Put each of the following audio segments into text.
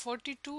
42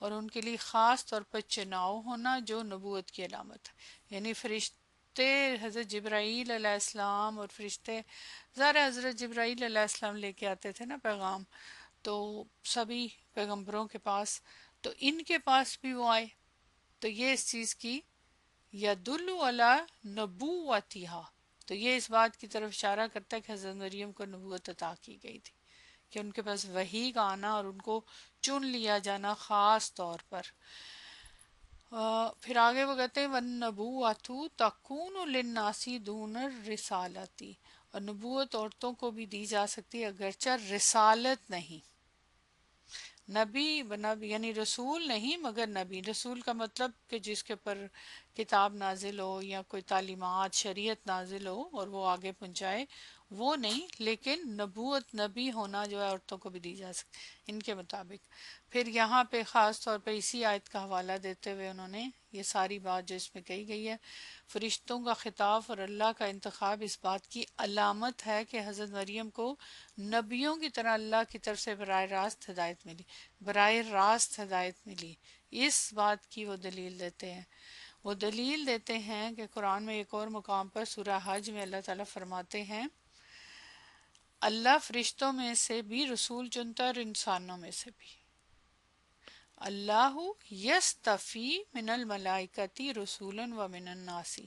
اور ان کے لیے خاص طور پر چناؤ ہونا جو نبوت کی علامت ہے. یعنی فرشتے حضرت جبرائیل علیہ السلام اور فرشتے ظاہر حضرت جبرائیل علیہ السلام لے کے آتے تھے نا پیغام، تو سبھی پیغمبروں کے پاس، تو ان کے پاس بھی وہ آئے. تو یہ اس چیز کی یدل علی نبوتہا، تو یہ اس بات کی طرف اشارہ کرتا ہے کہ حضرت مریم کو نبوت عطا کی گئی تھی، کہ ان کے پاس وحی کا آنا اور ان کو چن لیا جانا خاص طور پر. پھر آگے وہ کہتے ہیں وَالنَّبُوَّةُ تَكُونُ لِلنَّاسِ دُونَ الرِّسَالَةِ، اور نبوت عورتوں کو بھی دی جا سکتی ہے اگرچہ رسالت نہیں. نبی نبی یعنی رسول نہیں مگر نبی. رسول کا مطلب کہ جس کے پر کتاب نازل ہو یا کوئی تعلیمات شریعت نازل ہو اور وہ آگے پہنچائے، وہ نہیں. لیکن نبوت نبی ہونا جو ہے عورتوں کو بھی دی جا سکتی ان کے مطابق. پھر یہاں پہ خاص طور پہ اسی آیت کا حوالہ دیتے ہوئے انہوں نے یہ ساری بات جو اس میں کہی گئی ہے، فرشتوں کا خطاب اور اللہ کا انتخاب اس بات کی علامت ہے کہ حضرت مریم کو نبیوں کی طرح اللہ کی طرف سے براہ راست ہدایت ملی، براہ راست ہدایت ملی. اس بات کی وہ دلیل دیتے ہیں. وہ دلیل دیتے ہیں کہ قرآن میں ایک اور مقام پر سورہ حج میں اللہ تعالیٰ فرماتے ہیں اللہ فرشتوں میں سے بھی رسول چنتا ہے اور انسانوں میں سے بھی. اللہ یستفی من الملائکتی رسولا ومن الناس،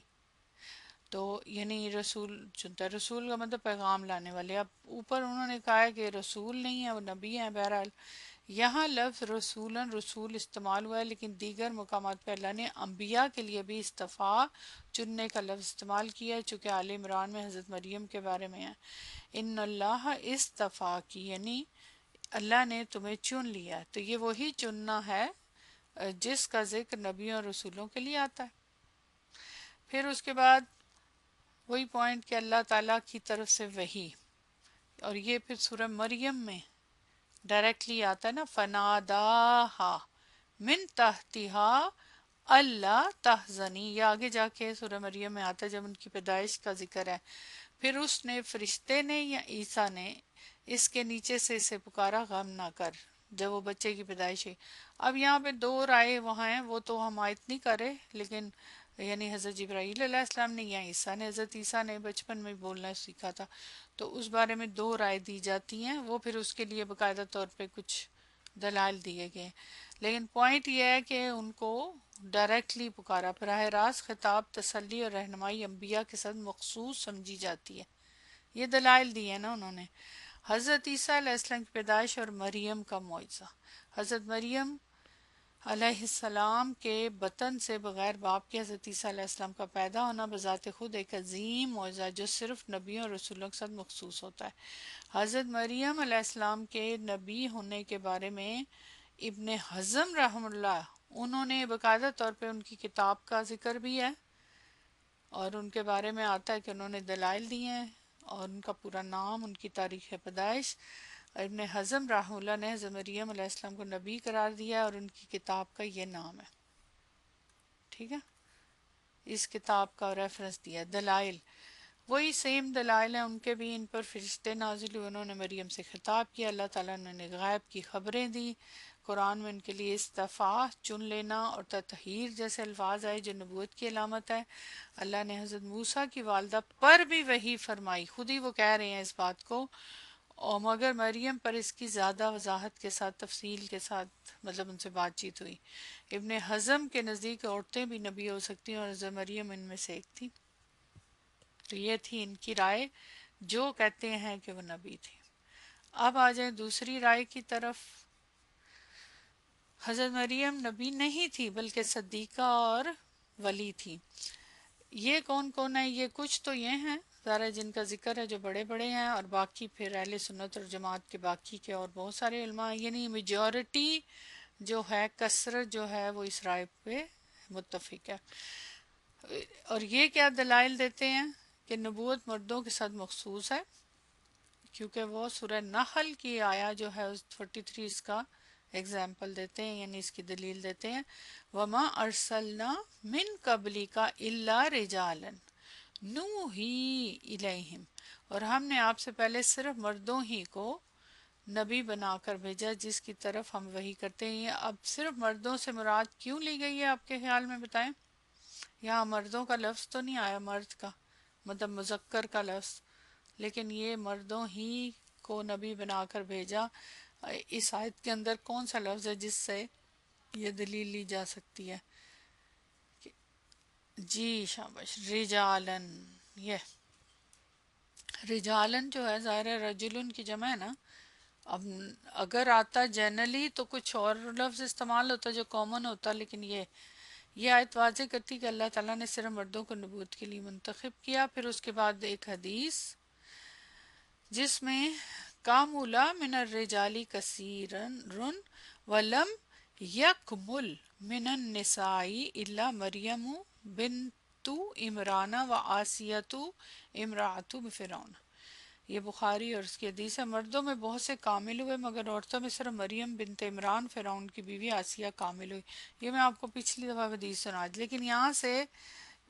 تو یعنی رسول چنتا ہے، رسول کا مطلب پیغام لانے والے. اب اوپر انہوں نے کہا ہے کہ رسول نہیں ہے، وہ نبی ہیں. بہرحال یہاں لفظ رسولن رسول استعمال ہوا ہے، لیکن دیگر مقامات پہ اللہ نے انبیاء کے لیے بھی استفاء چننے کا لفظ استعمال کیا ہے، چونکہ آل عمران میں حضرت مریم کے بارے میں ہے ان اللہ استفاء کی، یعنی اللہ نے تمہیں چن لیا. تو یہ وہی چننا ہے جس کا ذکر نبیوں اور رسولوں کے لیے آتا ہے. پھر اس کے بعد وہی پوائنٹ کہ اللہ تعالیٰ کی طرف سے وحی، اور یہ پھر سورہ مریم میں ڈائریکٹلی آتا ہے نا، فناداہا من تحتہا اللہ تحزنی. یہ آگے جا کے سورہ مریم میں آتا ہے جب ان کی پیدائش کا ذکر ہے. پھر اس نے فرشتے نے یا عیسیٰ نے اس کے نیچے سے اسے پکارا غم نہ کر جب وہ بچے کی پیدائش ہوئی. اب یہاں پہ دو رائے وہاں ہیں، وہ تو ہم آیت نہیں کر رہے، لیکن یعنی حضرت جبرائیل علیہ السلام نے یا عیسیٰ نے، حضرت عیسیٰ نے بچپن میں بولنا سیکھا تھا، تو اس بارے میں دو رائے دی جاتی ہیں. وہ پھر اس کے لیے باقاعدہ طور پہ کچھ دلائل دیے گئے. لیکن پوائنٹ یہ ہے کہ ان کو ڈائریکٹلی پکارا، براہ راست خطاب تسلی اور رہنمائی انبیاء کے ساتھ مخصوص سمجھی جاتی ہے. یہ دلائل دی ہے نا انہوں نے. حضرت عیسیٰ علیہ السلام کی پیدائش اور مریم کا معجزہ. حضرت مریم علیہ السلام کے بطن سے بغیر باپ کے حضرت عیسیٰ علیہ السلام کا پیدا ہونا بذات خود ایک عظیم معجزہ جو صرف نبیوں اور رسولوں کے ساتھ مخصوص ہوتا ہے. حضرت مریم علیہ السلام کے نبی ہونے کے بارے میں ابن حزم رحم اللہ، انہوں نے باقاعدہ طور پہ ان کی کتاب کا ذکر بھی ہے اور ان کے بارے میں آتا ہے کہ انہوں نے دلائل دی ہیں اور ان کا پورا نام، ان کی تاریخ پیدائش. ابن حزم رحمہ اللہ نے حضرت مریم علیہ السلام کو نبی قرار دیا اور ان کی کتاب کا یہ نام ہے. ٹھیک ہے، اس کتاب کا ریفرنس دیا. دلائل وہی سیم دلائل ہیں ان کے بھی. ان پر فرشتے نازل ہوئے، انہوں نے مریم سے خطاب کیا، اللہ تعالیٰ نے غیب کی خبریں دی. قرآن میں ان کے لیے استفاء چن لینا اور تطہیر جیسے الفاظ آئے جو نبوت کی علامت ہے. اللہ نے حضرت موسیٰ کی والدہ پر بھی وحی فرمائی، خود ہی وہ کہہ رہے ہیں اس بات کو، اور مگر مریم پر اس کی زیادہ وضاحت کے ساتھ تفصیل کے ساتھ مطلب ان سے بات چیت ہوئی. ابن حزم کے نزدیک عورتیں بھی نبی ہو سکتی ہیں اور حضرت مریم ان میں سے ایک تھی. تو یہ تھی ان کی رائے جو کہتے ہیں کہ وہ نبی تھی. اب آ جائیں دوسری رائے کی طرف. حضرت مریم نبی نہیں تھی بلکہ صدیقہ اور ولی تھی. یہ کون کون ہے؟ یہ کچھ تو یہ ہیں ذرا جن کا ذکر ہے جو بڑے بڑے ہیں، اور باقی پھر اہل سنت اور جماعت کے باقی کے اور بہت سارے علماء، یعنی میجورٹی جو ہے، کثرت جو ہے وہ اس رائے پہ متفق ہے. اور یہ کیا دلائل دیتے ہیں کہ نبوت مردوں کے ساتھ مخصوص ہے، کیونکہ وہ سورہ نحل کی آیا جو ہے 43 اس کا ایگزامپل دیتے ہیں، یعنی اس کی دلیل دیتے ہیں. وَمَا أَرْسَلْنَا مِن قَبْلِكَ إِلَّا رِجَالًا نُوحِي إِلَيْهِمْ، اور ہم نے آپ سے پہلے صرف مردوں ہی کو نبی بنا کر بھیجا جس کی طرف ہم وحی کرتے ہیں. اب صرف مردوں سے مراد کیوں لی گئی ہے آپ کے خیال میں بتائیں؟ یہاں مردوں کا لفظ تو نہیں آیا، مرد کا مطلب مذکر کا لفظ، لیکن یہ مردوں ہی کو نبی بنا کر بھیجا. اس آیت کے اندر کون سا لفظ ہے جس سے یہ دلیل لی جا سکتی ہے؟ جی شاباش، رجالن. یہ رجالن جو ہے ظاہر ہے رجلن کی جمع ہے نا. اب اگر آتا جنرلی تو کچھ اور لفظ استعمال ہوتا جو کامن ہوتا، لیکن یہ آیت واضح کرتی کہ اللہ تعالیٰ نے صرف مردوں کو نبوت کے لیے منتخب کیا. پھر اس کے بعد ایک حدیث جس میں کامولا من الرجالی کثیرن ولم یکمل من النسائی الا مریم بنت عمران و آسیۃ امرأۃ فرعون. یہ بخاری اور اس کی حدیث ہے. مردوں میں بہت سے کامل ہوئے مگر عورتوں میں صرف مریم بنت عمران فرعون کی بیوی آسیہ کامل ہوئی. یہ میں آپ کو پچھلی دفعہ حدیث سنا دی، لیکن یہاں سے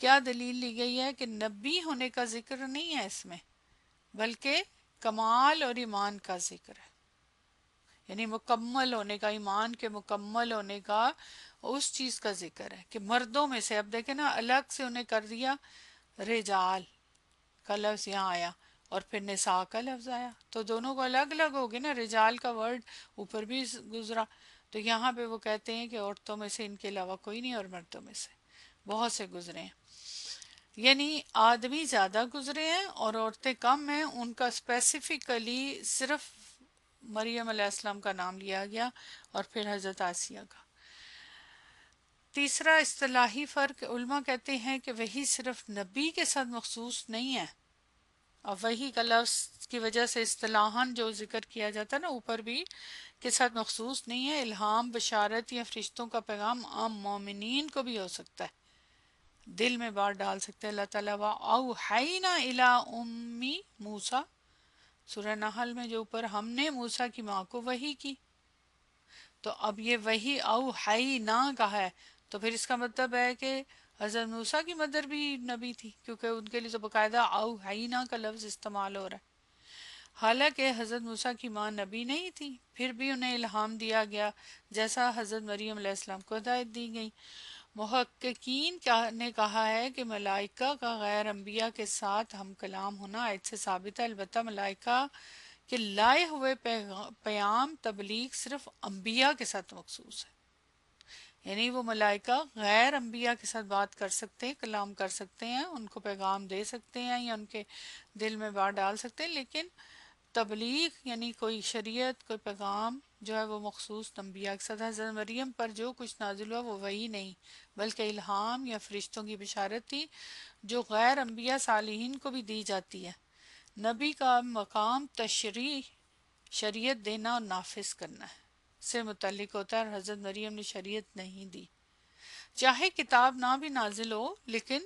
کیا دلیل لی گئی ہے کہ نبی ہونے کا ذکر نہیں ہے اس میں، بلکہ کمال اور ایمان کا ذکر ہے. یعنی مکمل ہونے کا، ایمان کے مکمل ہونے کا، اس چیز کا ذکر ہے کہ مردوں میں سے. اب دیکھیں نا الگ سے انہیں کر دیا، رجال کا لفظ یہاں آیا اور پھر نساء کا لفظ آیا، تو دونوں کو الگ الگ ہو گئے نا. رجال کا ورڈ اوپر بھی گزرا، تو یہاں پہ وہ کہتے ہیں کہ عورتوں میں سے ان کے علاوہ کوئی نہیں اور مردوں میں سے بہت سے گزرے ہیں. یعنی آدمی زیادہ گزرے ہیں اور عورتیں کم ہیں. ان کا اسپیسیفکلی صرف مریم علیہ السلام کا نام لیا گیا اور پھر حضرت آسیہ کا. تیسرا اصطلاحی فرق، علماء کہتے ہیں کہ وہی صرف نبی کے ساتھ مخصوص نہیں ہے، اور وہی کا لفظ کی وجہ سے اصطلاحاً جو ذکر کیا جاتا ہے نا اوپر بھی کے ساتھ مخصوص نہیں ہے. الہام، بشارت یا فرشتوں کا پیغام عام مومنین کو بھی ہو سکتا ہے، دل میں بات ڈال سکتے ہیں. اللہ تعالیٰ وَأَوْحَيْنَا إِلَىٰ أُمِّ موسیٰ، سورہ نحل میں جو اوپر ہم نے موسیٰ کی ماں کو وحی کی. تو اب یہ وحی اوحینا کا ہے، تو پھر اس کا مطلب ہے کہ حضرت موسیٰ کی مدر بھی نبی تھی، کیونکہ ان کے لیے تو باقاعدہ اوحینا کا لفظ استعمال ہو رہا ہے. حالانکہ حضرت موسیٰ کی ماں نبی نہیں تھی، پھر بھی انہیں الہام دیا گیا جیسا حضرت مریم علیہ السلام کو ہدایت دی گئی. محققین نے کہا ہے کہ ملائکہ کا غیر انبیاء کے ساتھ ہم کلام ہونا آیت سے ثابت ہے. البتہ ملائکہ کہ لائے ہوئے پیام تبلیغ صرف انبیاء کے ساتھ مخصوص ہے. یعنی وہ ملائکہ غیر انبیاء کے ساتھ بات کر سکتے ہیں، کلام کر سکتے ہیں، ان کو پیغام دے سکتے ہیں یا ان کے دل میں بات ڈال سکتے ہیں، لیکن تبلیغ یعنی کوئی شریعت، کوئی پیغام جو ہے وہ مخصوص انبیاء کے ساتھ. حضرت مریم پر جو کچھ نازل ہوا وہ وہی نہیں بلکہ الہام یا فرشتوں کی بشارت تھی جو غیر انبیاء صالحین کو بھی دی جاتی ہے. نبی کا مقام تشریع، شریعت دینا اور نافذ کرنا ہے سے متعلق ہوتا ہے، اور حضرت مریم نے شریعت نہیں دی. چاہے کتاب نہ بھی نازل ہو، لیکن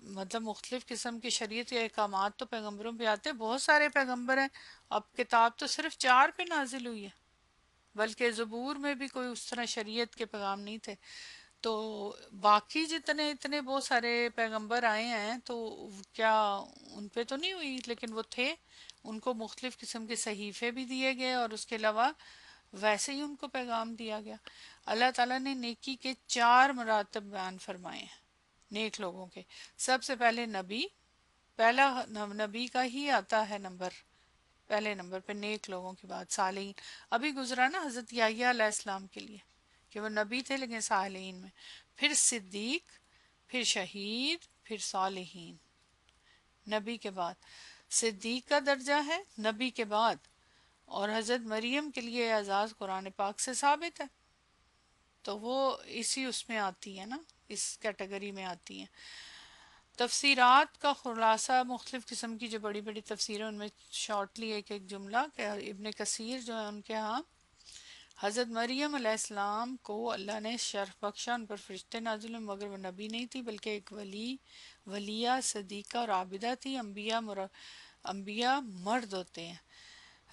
مطلب مختلف قسم کے شریعت یا احکامات تو پیغمبروں پہ آتے ہیں. بہت سارے پیغمبر ہیں، اب کتاب تو صرف 4 پہ نازل ہوئی ہے، بلکہ زبور میں بھی کوئی اس طرح شریعت کے پیغام نہیں تھے. تو باقی جتنے اتنے بہت سارے پیغمبر آئے ہیں تو کیا ان پہ تو نہیں ہوئی، لیکن وہ تھے، ان کو مختلف قسم کے صحیفے بھی دیے گئے اور اس کے علاوہ ویسے ہی ان کو پیغام دیا گیا. اللہ تعالیٰ نے نیکی کے 4 مراتب بیان فرمائے ہیں نیک لوگوں کے. سب سے پہلے نبی، پہلا نبی کا ہی آتا ہے پہلے نمبر پہ نیک لوگوں کی بات، صالحین. ابھی گزرا نا حضرت یحییٰ علیہ السلام کے لیے کہ وہ نبی تھے لیکن صالحین میں. پھر صدیق، پھر شہید، پھر صالحین. نبی کے بعد صدیق کا درجہ ہے نبی کے بعد، اور حضرت مریم کے لیے اعزاز قرآن پاک سے ثابت ہے، تو وہ اسی اس میں آتی ہے نا، اس کیٹیگری میں آتی ہیں. تفسیرات کا خلاصہ، مختلف قسم کی جو بڑی بڑی تفسیریں ان میں شارٹلی ایک جملہ کہ ابن کثیر جو ہے ان کے ہاں حضرت مریم علیہ السلام کو اللہ نے شرف بخشا، ان پر فرشتے نازل ہوئے مگر وہ نبی نہیں تھی بلکہ ایک ولیہ، صدیقہ اور عابدہ تھی. انبیاء مرد ہوتے ہیں.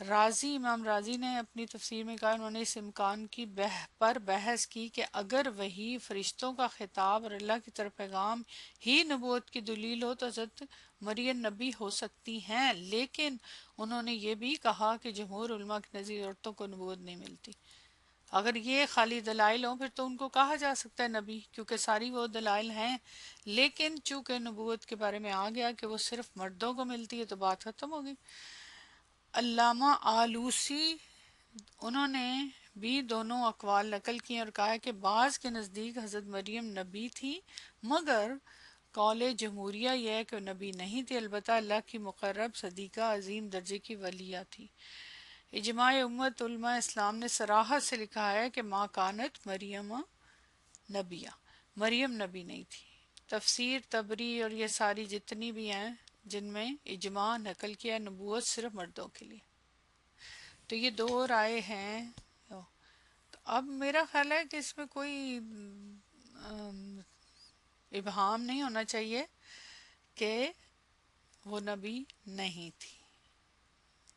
راضی امام راضی نے اپنی تفسیر میں کہا، انہوں نے اس امکان کی پر بحث کی کہ اگر وہی فرشتوں کا خطاب اور اللہ کی طرف پیغام ہی نبوت کی دلیل ہو تو حضرت مریم نبی ہو سکتی ہیں، لیکن انہوں نے یہ بھی کہا کہ جمہور علماء کے نزدیک عورتوں کو نبوت نہیں ملتی۔ اگر یہ خالی دلائل ہوں پھر تو ان کو کہا جا سکتا ہے نبی، کیونکہ ساری وہ دلائل ہیں، لیکن چونکہ نبوت کے بارے میں آ گیا کہ وہ صرف مردوں کو ملتی ہے تو بات ختم ہوگی۔ علامہ آلوسی، انہوں نے بھی دونوں اقوال نقل کیے اور کہا کہ بعض کے نزدیک حضرت مریم نبی تھی، مگر قول جمہوریہ یہ ہے کہ وہ نبی نہیں تھی، البتہ اللہ کی مقرب صدیقہ عظیم درجے کی ولیہ تھی۔ اجماع امت علماء اسلام نے صراحت سے لکھا ہے کہ ما کانت مریم نبیہ، مریم نبی نہیں تھی۔ تفسیر طبری اور یہ ساری جتنی بھی ہیں جن میں اجماع نقل کیا نبوت صرف مردوں کے لیے، تو یہ دو رائے ہیں۔ تو اب میرا خیال ہے کہ اس میں کوئی ابہام نہیں ہونا چاہیے کہ وہ نبی نہیں تھی،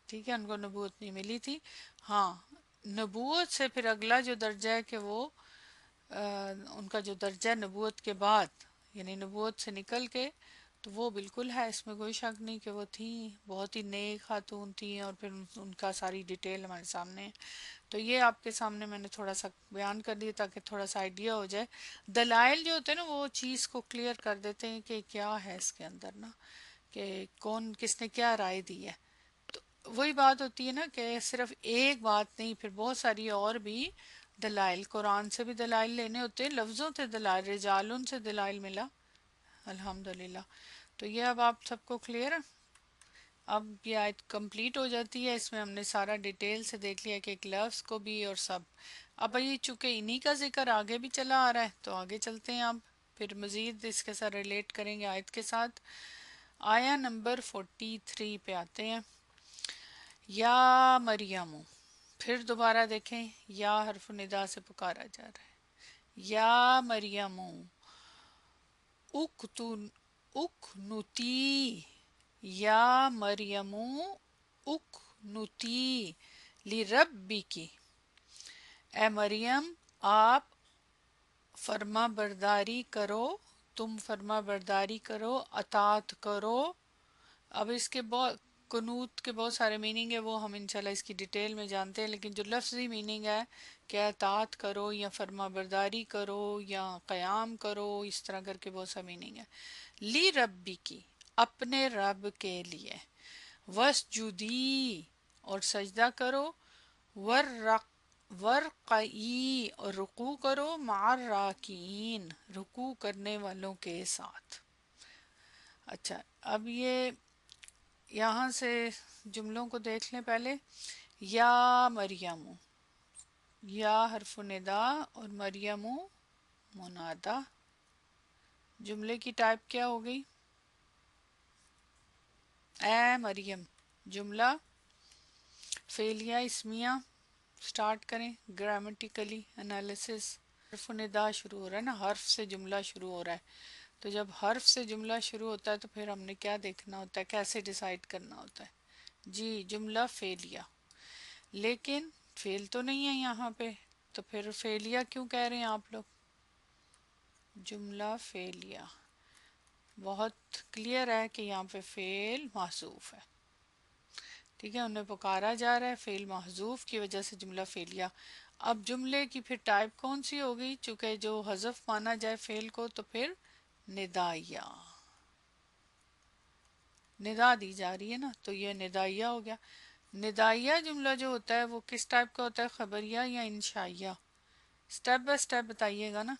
ٹھیک ہے، ان کو نبوت نہیں ملی تھی۔ ہاں، نبوت سے پھر اگلا جو درجہ ہے کہ وہ ان کا جو درجہ نبوت کے بعد، یعنی نبوت سے نکل کے، تو وہ بالکل ہے، اس میں کوئی شک نہیں کہ وہ تھیں، بہت ہی نیک خاتون تھیں، اور پھر ان کا ساری ڈیٹیل ہمارے سامنے ہے۔ تو یہ آپ کے سامنے میں نے تھوڑا سا بیان کر دیا تاکہ تھوڑا سا آئیڈیا ہو جائے۔ دلائل جو ہوتے ہیں نا وہ چیز کو کلیئر کر دیتے ہیں کہ کیا ہے اس کے اندر نا، کہ کون کس نے کیا رائے دی ہے۔ تو وہی بات ہوتی ہے نا کہ صرف ایک بات نہیں، پھر بہت ساری اور بھی دلائل، قرآن سے بھی دلائل لینے ہوتے ہیں، لفظوں سے دلائل، رجالن سے دلائل ملا، الحمدللہ۔ تو یہ اب آپ سب کو کلیئر ہے؟ اب یہ آیت کمپلیٹ ہو جاتی ہے، اس میں ہم نے سارا ڈیٹیل سے دیکھ لیا کہ ایک لفظ کو بھی اور سب۔ اب یہ چونکہ انہی کا ذکر آگے بھی چلا آ رہا ہے تو آگے چلتے ہیں، اب پھر مزید اس کے ساتھ ریلیٹ کریں گے آیت کے ساتھ۔ آیا نمبر 43 پہ آتے ہیں۔ یا مریم، پھر دوبارہ دیکھیں یا حرف ندا سے پکارا جا رہا ہے۔ یا مریم اقنتی، یا مریم اقنتی لربکی، اے مریم آپ فرما برداری کرو، تم فرما برداری کرو، اطاعت کرو۔ اب اس کے قنوت کے بہت سارے میننگ ہے، وہ ہم انشاءاللہ اس کی ڈیٹیل میں جانتے ہیں، لیکن جو لفظی میننگ ہے کہ اطاعت کرو یا فرما برداری کرو یا قیام کرو، اس طرح کر کے بہت سا میننگ ہے۔ لی ربی کی، اپنے رب کے لیے، وسجودی، اور سجدہ کرو، ورقعی، اور رکوع کرو، مع الراکعین، رکوع کرنے والوں کے ساتھ۔ اچھا، اب یہ یہاں سے جملوں کو دیکھ لیں پہلے۔ یا مریم، یا حرف ندا اور مریم منادا، جملے کی ٹائپ کیا ہو گئی؟ اے مریم، جملہ فعلیہ اسمیہ۔ سٹارٹ کریں گرامیٹیکلی انالیسس۔ حرف ندا شروع ہو رہا ہے نا، حرف سے جملہ شروع ہو رہا ہے، تو جب حرف سے جملہ شروع ہوتا ہے تو پھر ہم نے کیا دیکھنا ہوتا ہے، کیسے ڈیسائیڈ کرنا ہوتا ہے؟ جی، جملہ فعلیہ، لیکن فعل تو نہیں ہے یہاں پہ، تو پھر فعلیہ کیوں کہہ رہے ہیں آپ لوگ؟ جملہ فعلیہ بہت کلیئر ہے کہ یہاں پہ فعل محذوف ہے، ٹھیک ہے، انہیں پکارا جا رہا ہے، فعل محذوف کی وجہ سے جملہ فعلیہ۔ اب جملے کی پھر ٹائپ کون سی ہوگی؟ چونکہ جو حذف مانا جائے فعل کو تو پھر ندائیہ، ندا دی جا رہی ہے نا، تو یہ ندائیہ ہو گیا۔ ندائیہ جملہ جو ہوتا ہے وہ کس ٹائپ کا ہوتا ہے، خبریہ یا انشائیہ؟ سٹیپ بائی سٹیپ بتائیے گا نا۔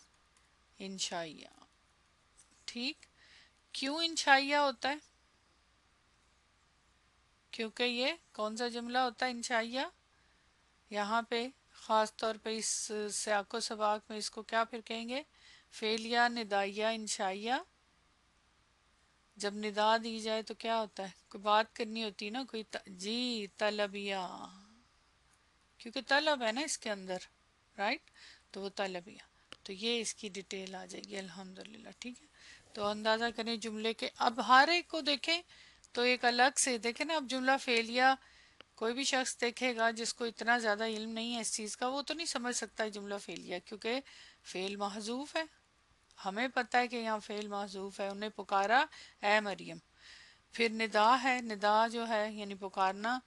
انشائیہ، ٹھیک۔ کیوں انشائیہ ہوتا ہے؟ کیونکہ یہ کون سا جملہ ہوتا ہے انشائیہ؟ یہاں پہ خاص طور پہ اس سیاق و سباق میں اس کو کیا پھر کہیں گے؟ فعلیہ، ندائیہ، انشائیہ۔ جب ندا دی جائے تو کیا ہوتا ہے؟ کوئی بات کرنی ہوتی ہے نا، کوئی جی طلبیہ، کیونکہ طلب ہے نا اس کے اندر، رائٹ، تو وہ طلبیہ، تو یہ اس کی ڈیٹیل آ جائے گی الحمدللہ، ٹھیک ہے۔ تو اندازہ کریں جملے کے، اب ہر ایک کو دیکھیں تو ایک الگ سے دیکھیں نا، اب جملہ فعلیہ کوئی بھی شخص دیکھے گا جس کو اتنا زیادہ علم نہیں ہے اس چیز کا، وہ تو نہیں سمجھ سکتا جملہ فعلیہ، کیونکہ فعل محذوف ہے. ہمیں پتہ ہے کہ یہاں فعل محذوف ہے، انہیں پکارا اے مریم. پھر ندا ہے، ندا جو ہے یعنی پکارنا،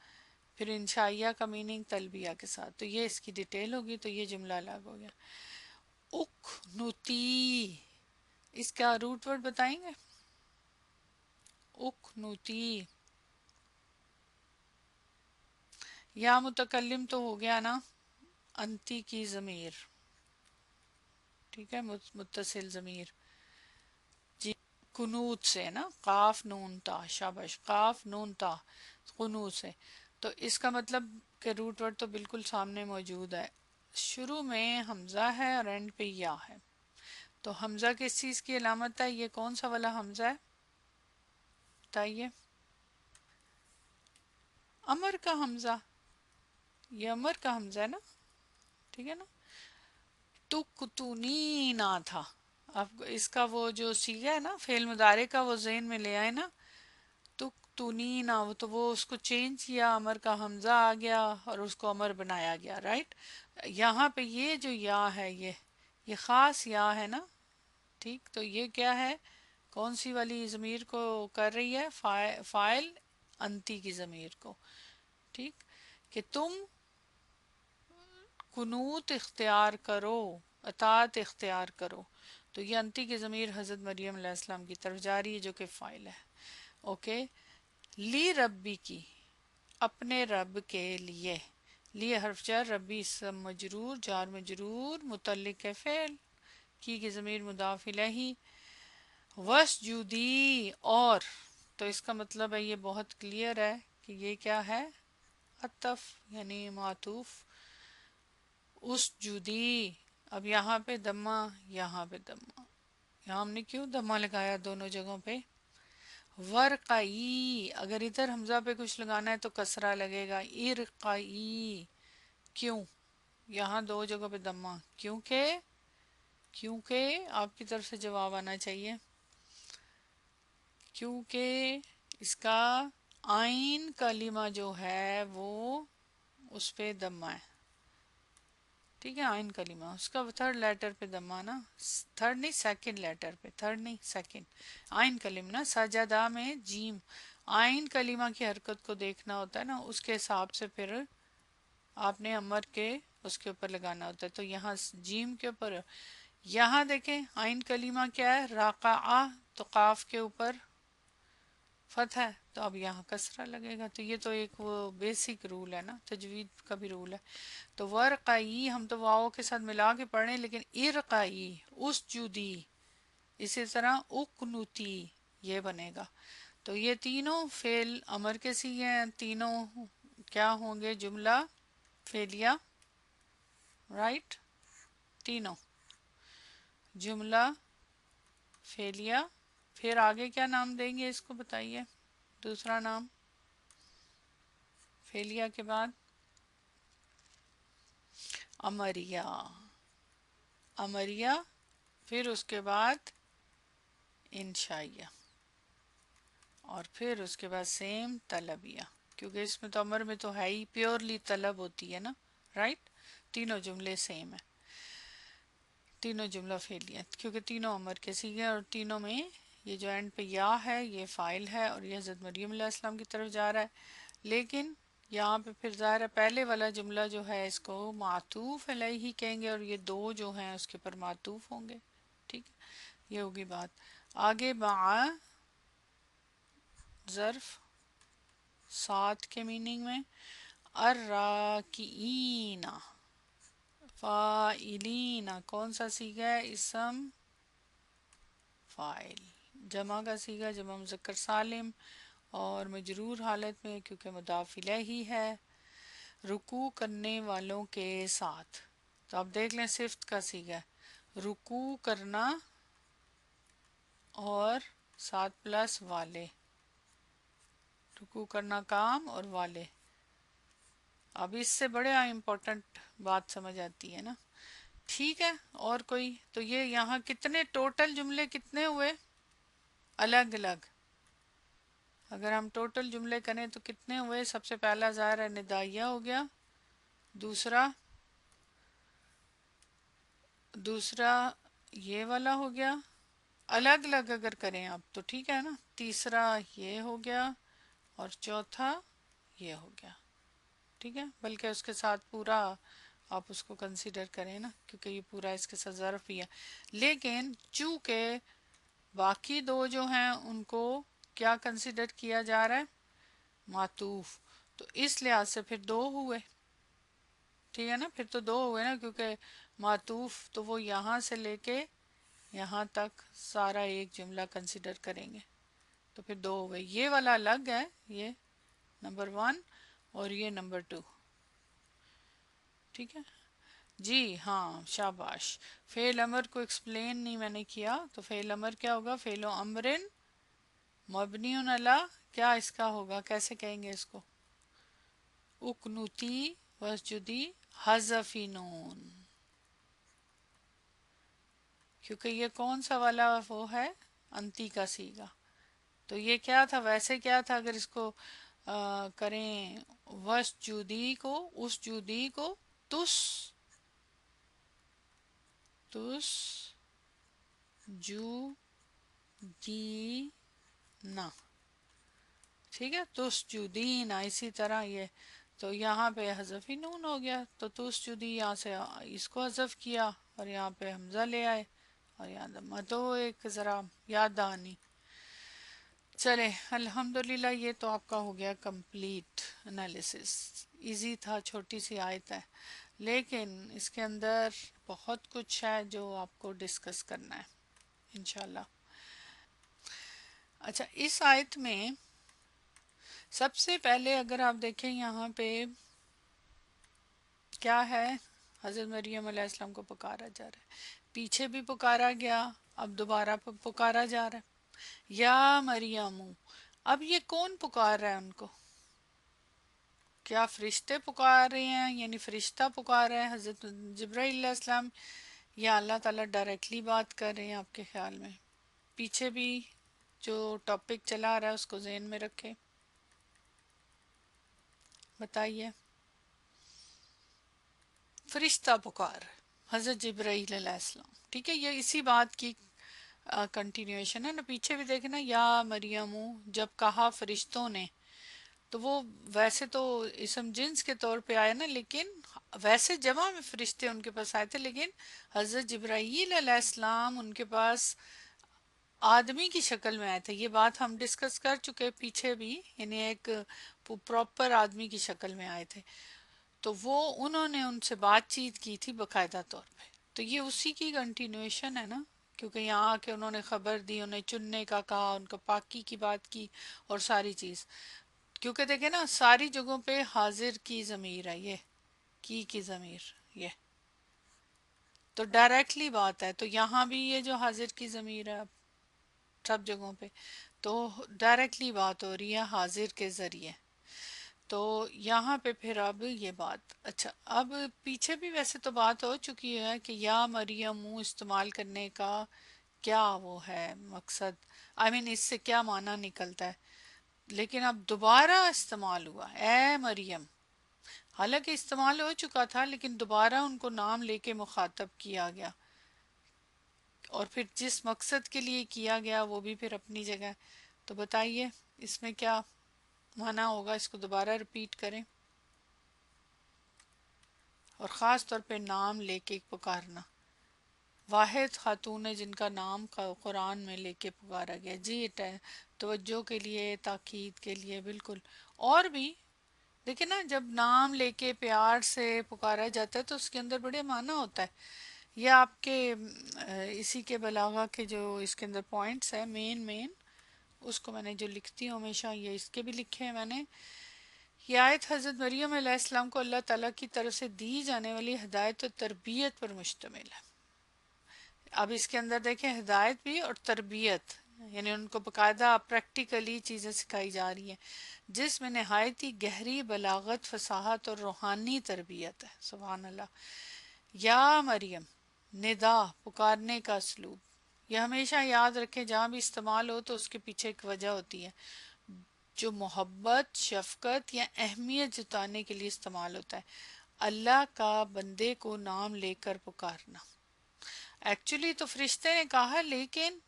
پھر انشائیہ کا میننگ تلبیہ کے ساتھ. تو یہ اس کی ڈیٹیل ہوگی، تو یہ جملہ الگ ہو گیا. اخنوتی، اس کا روٹ ورڈ بتائیں گے؟ اخنوتی، یا متکلم تو ہو گیا نا انتی کی ضمیر، ٹھیک ہے، متصل ضمیر. جی قنوت سے نا، قاف نون تا، شابش، قاف نون تا، قنوت سے. تو اس کا مطلب کہ روٹ ورڈ تو بالکل سامنے موجود ہے. شروع میں حمزہ ہے اور اینڈ پہ یا ہے. تو حمزہ کس چیز کی علامت ہے؟ یہ کون سا والا حمزہ ہے بتائیے؟ امر کا حمزہ، یہ امر کا حمزہ ہے نا، ٹھیک ہے نا. تکتونی نہ تھا. اب اس کا وہ جو صیغہ ہے نا فعل مضارع کا، وہ ذہن میں لے آئے نا. تکتونی نہ، تو وہ اس کو چینج کیا، امر کا حمزہ آ گیا اور اس کو امر بنایا گیا، رائٹ. یہاں پہ یہ جو یا ہے، یہ خاص یا ہے نا، ٹھیک. تو یہ کیا ہے؟ کون سی والی ضمیر کو کر رہی ہے؟ فاعل انتی کی ضمیر کو، ٹھیک. کہ تم قنوت اختیار کرو، اطاعت اختیار کرو. تو یہ انتی کی ضمیر حضرت مریم علیہ السلام کی طرف جا رہی ہے جو کہ فاعل ہے. اوکے. لی ربی کی، اپنے رب کے لیے. لی حرف جر، ربی اسم مجرور، جار مجرور، متعلق ہے فعل، کی ضمیر مضاف الیہ. وسجودی، اور، تو اس کا مطلب ہے یہ بہت کلیئر ہے کہ یہ کیا ہے؟ عطف یعنی معطوف. اسجودی، اب یہاں پہ دمہ، یہاں پہ دمہ، یہاں ہم نے کیوں دمہ لگایا دونوں جگہوں پہ؟ ورقائی، اگر ادھر حمزہ پہ کچھ لگانا ہے تو کسرہ لگے گا. ارقائی، کیوں؟ یہاں دو جگہوں پہ دمہ، کیونکہ آپ کی طرف سے جواب آنا چاہیے. کیونکہ اس کا آئین کلمہ جو ہے وہ اس پہ دمہ ہے، ٹھیک ہے. آئین کلمہ اس کا تھرڈ لیٹر پہ دمہ نا، تھرڈ نہیں سیکنڈ لیٹر پہ، تھرڈ نہیں سیکنڈ. آئین کلمہ نا، سجدہ میں جیم، آئین کلمہ کی حرکت کو دیکھنا ہوتا ہے نا، اس کے حساب سے پھر آپ نے امر کے اس کے اوپر لگانا ہوتا ہے. تو یہاں جیم کے اوپر، یہاں دیکھیں آئین کلمہ کیا ہے؟ راقعہ، تو قاف کے اوپر فتح ہے، تو اب یہاں کسرہ لگے گا. تو یہ تو ایک وہ بیسک رول ہے نا، تجوید کا بھی رول ہے. تو ورقائی ہم تو واؤ کے ساتھ ملا کے پڑھیں، لیکن ارقائی، اسجودی، اسی طرح اقنوتی، یہ بنے گا. تو یہ تینوں فعل امر کے سیغے ہیں، تینوں کیا ہوں گے؟ جملہ فعلیہ، رائٹ. تینوں جملہ فعلیہ. پھر آگے کیا نام دیں گے اس کو بتائیے؟ دوسرا نام فعلیہ کے بعد امریہ، امریہ. پھر اس کے بعد انشائیہ، اور پھر اس کے بعد سیم طلبیہ، کیونکہ اس میں تو امر میں تو ہے ہی، پیورلی طلب ہوتی ہے نا، رائٹ. تینوں جملے سیم ہیں، تینوں جملہ فعلیہ، کیونکہ تینوں امر کے سیغے، اور تینوں میں یہ جو اینڈ پہ یا ہے یہ فاعل ہے، اور یہ حضرت مریم علیہ السلام کی طرف جا رہا ہے. لیکن یہاں پہ پھر ظاہر ہے پہلے والا جملہ جو ہے اس کو معطوف علیہ کہیں گے، اور یہ دو جو ہیں اس کے پر معطوف ہوں گے، ٹھیک ہے. یہ ہوگی بات. آگے مع ظرف ساتھ کے میننگ میں، الراکعین، فاعلین، کون سا صیغہ ہے؟ اسم فاعل. جمع کا صیغہ جمع مذکر سالم، اور مجرور حالت میں کیونکہ مضاف الیہ ہے. رکوع کرنے والوں کے ساتھ، تو آپ دیکھ لیں صفت کا صیغہ ہے، رکوع کرنا اور ساتھ پلس والے، رکوع کرنا کام اور والے. اب اس سے بڑے امپورٹنٹ بات سمجھ آتی ہے نا، ٹھیک ہے. اور کوئی؟ تو یہ یہاں کتنے ٹوٹل جملے کتنے ہوئے الگ الگ؟ اگر ہم ٹوٹل جملے کریں تو کتنے ہوئے؟ سب سے پہلا ظاہر ہے ندائیہ ہو گیا، دوسرا یہ والا ہو گیا، الگ الگ اگر کریں آپ تو ٹھیک ہے نا، تیسرا یہ ہو گیا، اور چوتھا یہ ہو گیا، ٹھیک ہے، بلکہ اس کے ساتھ پورا آپ اس کو کنسیڈر کریں نا، کیونکہ یہ پورا اس کے ساتھ ظرف ہی ہے، لیکن چونکہ باقی دو جو ہیں ان کو کیا کنسیڈر کیا جا رہا ہے؟ معطوف، تو اس لحاظ سے پھر دو ہوئے، ٹھیک ہے نا، پھر تو دو ہوئے نا، کیونکہ معطوف تو وہ یہاں سے لے کے یہاں تک سارا ایک جملہ کنسیڈر کریں گے، تو پھر دو ہوئے، یہ والا الگ ہے، یہ نمبر 1 اور یہ نمبر 2، ٹھیک ہے جی ہاں شاباش۔ فعل امر کو ایکسپلین نہیں میں نے کیا، تو فعل امر کیا ہوگا؟ فعل امرن مبنی علی، کیا اس کا ہوگا، کیسے کہیں گے اس کو؟ اقنوتی وسجدی حذف نون، کیونکہ یہ کون سا والا وہ ہے؟ انتی کا سیگا، تو یہ کیا تھا ویسے، کیا تھا اگر اس کو کریں وسجودی کو، اس جودی کو تس تس جو دی نا، ٹھیک ہے، تس جودینا، اسی طرح یہ تو یہاں پہ حذف نون ہو گیا، تو تس جودی یہاں سے اس کو حذف کیا اور یہاں پہ حمزہ لے آئے، اور یہاں تو ایک ذرا یاد دہانی۔ چلے الحمدللہ، یہ تو آپ کا ہو گیا کمپلیٹ انالیسس، ایزی تھا، چھوٹی سی آیت ہے، لیکن اس کے اندر بہت کچھ ہے جو آپ کو ڈسکس کرنا ہے انشاءاللہ۔ اچھا، اس آیت میں سب سے پہلے اگر آپ دیکھیں یہاں پہ کیا ہے، حضرت مریم علیہ السلام کو پکارا جا رہا ہے، پیچھے بھی پکارا گیا، اب دوبارہ پکارا جا رہا ہے، یا مریم، اب یہ کون پکار رہا ہے ان کو؟ کیا فرشتے پکار رہے ہیں، یعنی فرشتہ پکار رہا ہے حضرت جبرائیل علیہ السلام، یا اللہ تعالیٰ ڈائریکٹلی بات کر رہے ہیں آپ کے خیال میں؟ پیچھے بھی جو ٹاپک چلا رہا ہے اس کو ذہن میں رکھے، بتائیے۔ فرشتہ پکار حضرت جبرائیل علیہ السلام، ٹھیک ہے، یہ اسی بات کی کنٹینیوشن ہے نا، پیچھے بھی دیکھنا، یا مریم، جب کہا فرشتوں نے، تو وہ ویسے تو اسم جنس کے طور پہ آیا نا، لیکن ویسے جمع میں فرشتے ان کے پاس آئے تھے، لیکن حضرت جبرائیل علیہ السلام ان کے پاس آدمی کی شکل میں آئے تھے، یہ بات ہم ڈسکس کر چکے پیچھے بھی، یعنی ایک پراپر آدمی کی شکل میں آئے تھے، تو وہ انہوں نے ان سے بات چیت کی تھی باقاعدہ طور پہ، تو یہ اسی کی کنٹینیوشن ہے نا، کیونکہ یہاں آ کے انہوں نے خبر دی، انہیں چننے کا کہا، ان کو پاکی کی بات کی اور ساری چیز، کیونکہ دیکھیں نا ساری جگہوں پہ حاضر کی ضمیر ہے، یہ کی ضمیر، یہ تو ڈائریکٹلی بات ہے، تو یہاں بھی یہ جو حاضر کی ضمیر ہے سب جگہوں پہ، تو ڈائریکٹلی بات ہو رہی ہے حاضر کے ذریعے، تو یہاں پہ پھر اب یہ بات، اچھا اب پیچھے بھی ویسے تو بات ہو چکی ہے کہ یا مریم استعمال کرنے کا کیا وہ ہے مقصد، اس سے کیا معنی نکلتا ہے، لیکن اب دوبارہ استعمال ہوا اے مریم، حالانکہ استعمال ہو چکا تھا لیکن دوبارہ ان کو نام لے کے مخاطب کیا گیا، اور پھر جس مقصد کے لیے کیا گیا وہ بھی پھر اپنی جگہ ہے، تو بتائیے اس میں کیا معنی ہوگا، اس کو دوبارہ ریپیٹ کریں، اور خاص طور پہ نام لے کے پکارنا، واحد خاتون ہے جن کا نام قرآن میں لے کے پکارا گیا، جی توجہ کے لیے، تاکید کے لیے، بالکل، اور بھی دیکھیں نا جب نام لے کے پیار سے پکارا جاتا ہے تو اس کے اندر بڑے معنی ہوتا ہے، یہ آپ کے اسی کے بلاغہ کے جو اس کے اندر پوائنٹس ہیں مین اس کو میں نے جو لکھتی ہوں ہمیشہ، یہ اس کے بھی لکھے ہیں میں نے، یہ آیت حضرت مریم علیہ السلام کو اللہ تعالیٰ کی طرف سے دی جانے والی ہدایت و تربیت پر مشتمل ہے، اب اس کے اندر دیکھیں ہدایت بھی اور تربیت، یعنی ان کو باقاعدہ پریکٹیکلی چیزیں سکھائی جا رہی ہیں، جس میں نہایت ہی گہری بلاغت، فصاحت اور روحانی تربیت ہے، سبحان اللہ۔ یا مریم، ندا پکارنے کا اسلوب، یہ ہمیشہ یاد رکھیں جہاں بھی استعمال ہو تو اس کے پیچھے ایک وجہ ہوتی ہے، جو محبت، شفقت یا اہمیت جتانے کے لیے استعمال ہوتا ہے۔ اللہ کا بندے کو نام لے کر پکارنا، ایکچولی تو فرشتے نے کہا، لیکن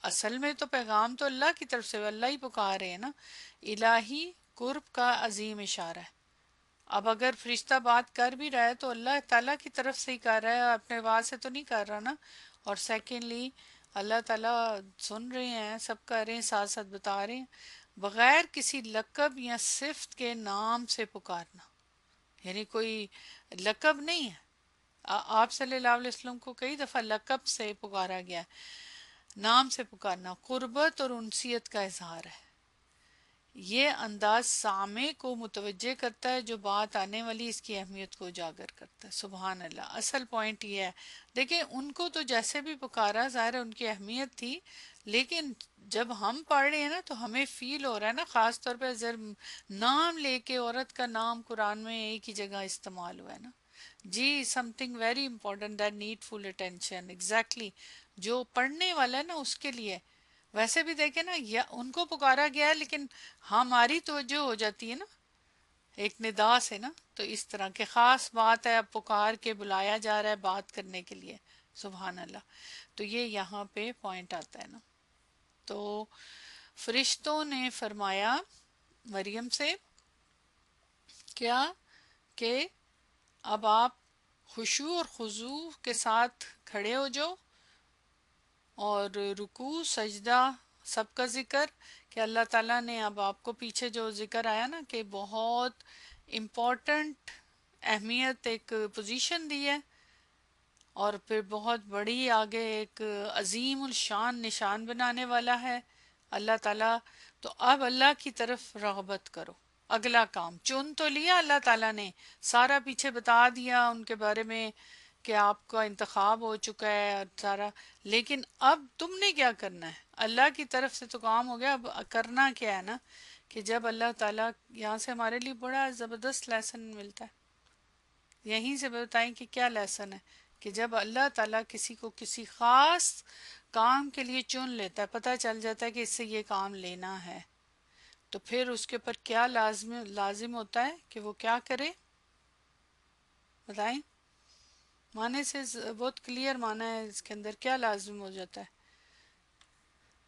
اصل میں تو پیغام تو اللہ کی طرف سے، اللہ ہی پکار رہے ہیں نا۔ الہی قرب کا عظیم اشارہ ہے۔ اب اگر فرشتہ بات کر بھی رہا ہے تو اللہ تعالیٰ کی طرف سے ہی کر رہا ہے، اپنے آواز سے تو نہیں کر رہا نا۔ اور سیکنڈلی اللہ تعالیٰ سن رہے ہیں، سب کر رہے ہیں، ساتھ ساتھ بتا رہے ہیں، بغیر کسی لقب یا صفت کے نام سے پکارنا، یعنی کوئی لقب نہیں ہے۔ آپ صلی اللہ علیہ وسلم کو کئی دفعہ لقب سے پکارا گیا ہے، نام سے پکارنا قربت اور انسیت کا اظہار ہے۔ یہ انداز سامع کو متوجہ کرتا ہے، جو بات آنے والی اس کی اہمیت کو اجاگر کرتا ہے۔ سبحان اللہ، اصل پوائنٹ یہ ہے۔ دیکھیں ان کو تو جیسے بھی پکارا، ظاہر ہے ان کی اہمیت تھی، لیکن جب ہم پڑھ رہے ہیں نا تو ہمیں فیل ہو رہا ہے نا، خاص طور پہ نام لے کے عورت کا نام قرآن میں ایک ہی جگہ استعمال ہوا ہے نا۔ جی some thing very important that need full attention, exactly جو پڑھنے والا ہے نا اس کے لیے۔ ویسے بھی دیکھیں نا، یا ان کو پکارا گیا ہے لیکن ہماری توجہ ہو جاتی ہے نا ایک ندا سے نا، تو اس طرح کے خاص بات ہے، اب پکار کے بلایا جا رہا ہے بات کرنے کے لیے۔ سبحان اللہ، تو یہ یہاں پہ پوائنٹ آتا ہے نا۔ تو فرشتوں نے فرمایا مریم سے کیا کہ اب آپ خشوع اور خضوع کے ساتھ کھڑے ہو جاؤ، اور رکوع سجدہ سب کا ذکر، کہ اللہ تعالیٰ نے اب آپ کو پیچھے جو ذکر آیا نا کہ بہت امپورٹنٹ اہمیت ایک پوزیشن دی ہے، اور پھر بہت بڑی آگے ایک عظیم الشان نشان بنانے والا ہے اللہ تعالیٰ۔ تو اب اللہ کی طرف رغبت کرو، اگلا کام چن تو لیا اللہ تعالیٰ نے، سارا پیچھے بتا دیا ان کے بارے میں کہ آپ کا انتخاب ہو چکا ہے اور سارا، لیکن اب تم نے کیا کرنا ہے؟ اللہ کی طرف سے تو کام ہو گیا، اب کرنا کیا ہے نا، کہ جب اللہ تعالیٰ یہاں سے ہمارے لیے بڑا زبردست لیسن ملتا ہے، یہیں سے بتائیں کہ کیا لیسن ہے، کہ جب اللہ تعالیٰ کسی کو کسی خاص کام کے لیے چن لیتا ہے، پتہ چل جاتا ہے کہ اس سے یہ کام لینا ہے، تو پھر اس کے اوپر کیا لازم ہوتا ہے کہ وہ کیا کرے؟ بتائیں، معنی سے بہت کلیئر معنی ہے اس کے اندر، کیا لازم ہو جاتا ہے؟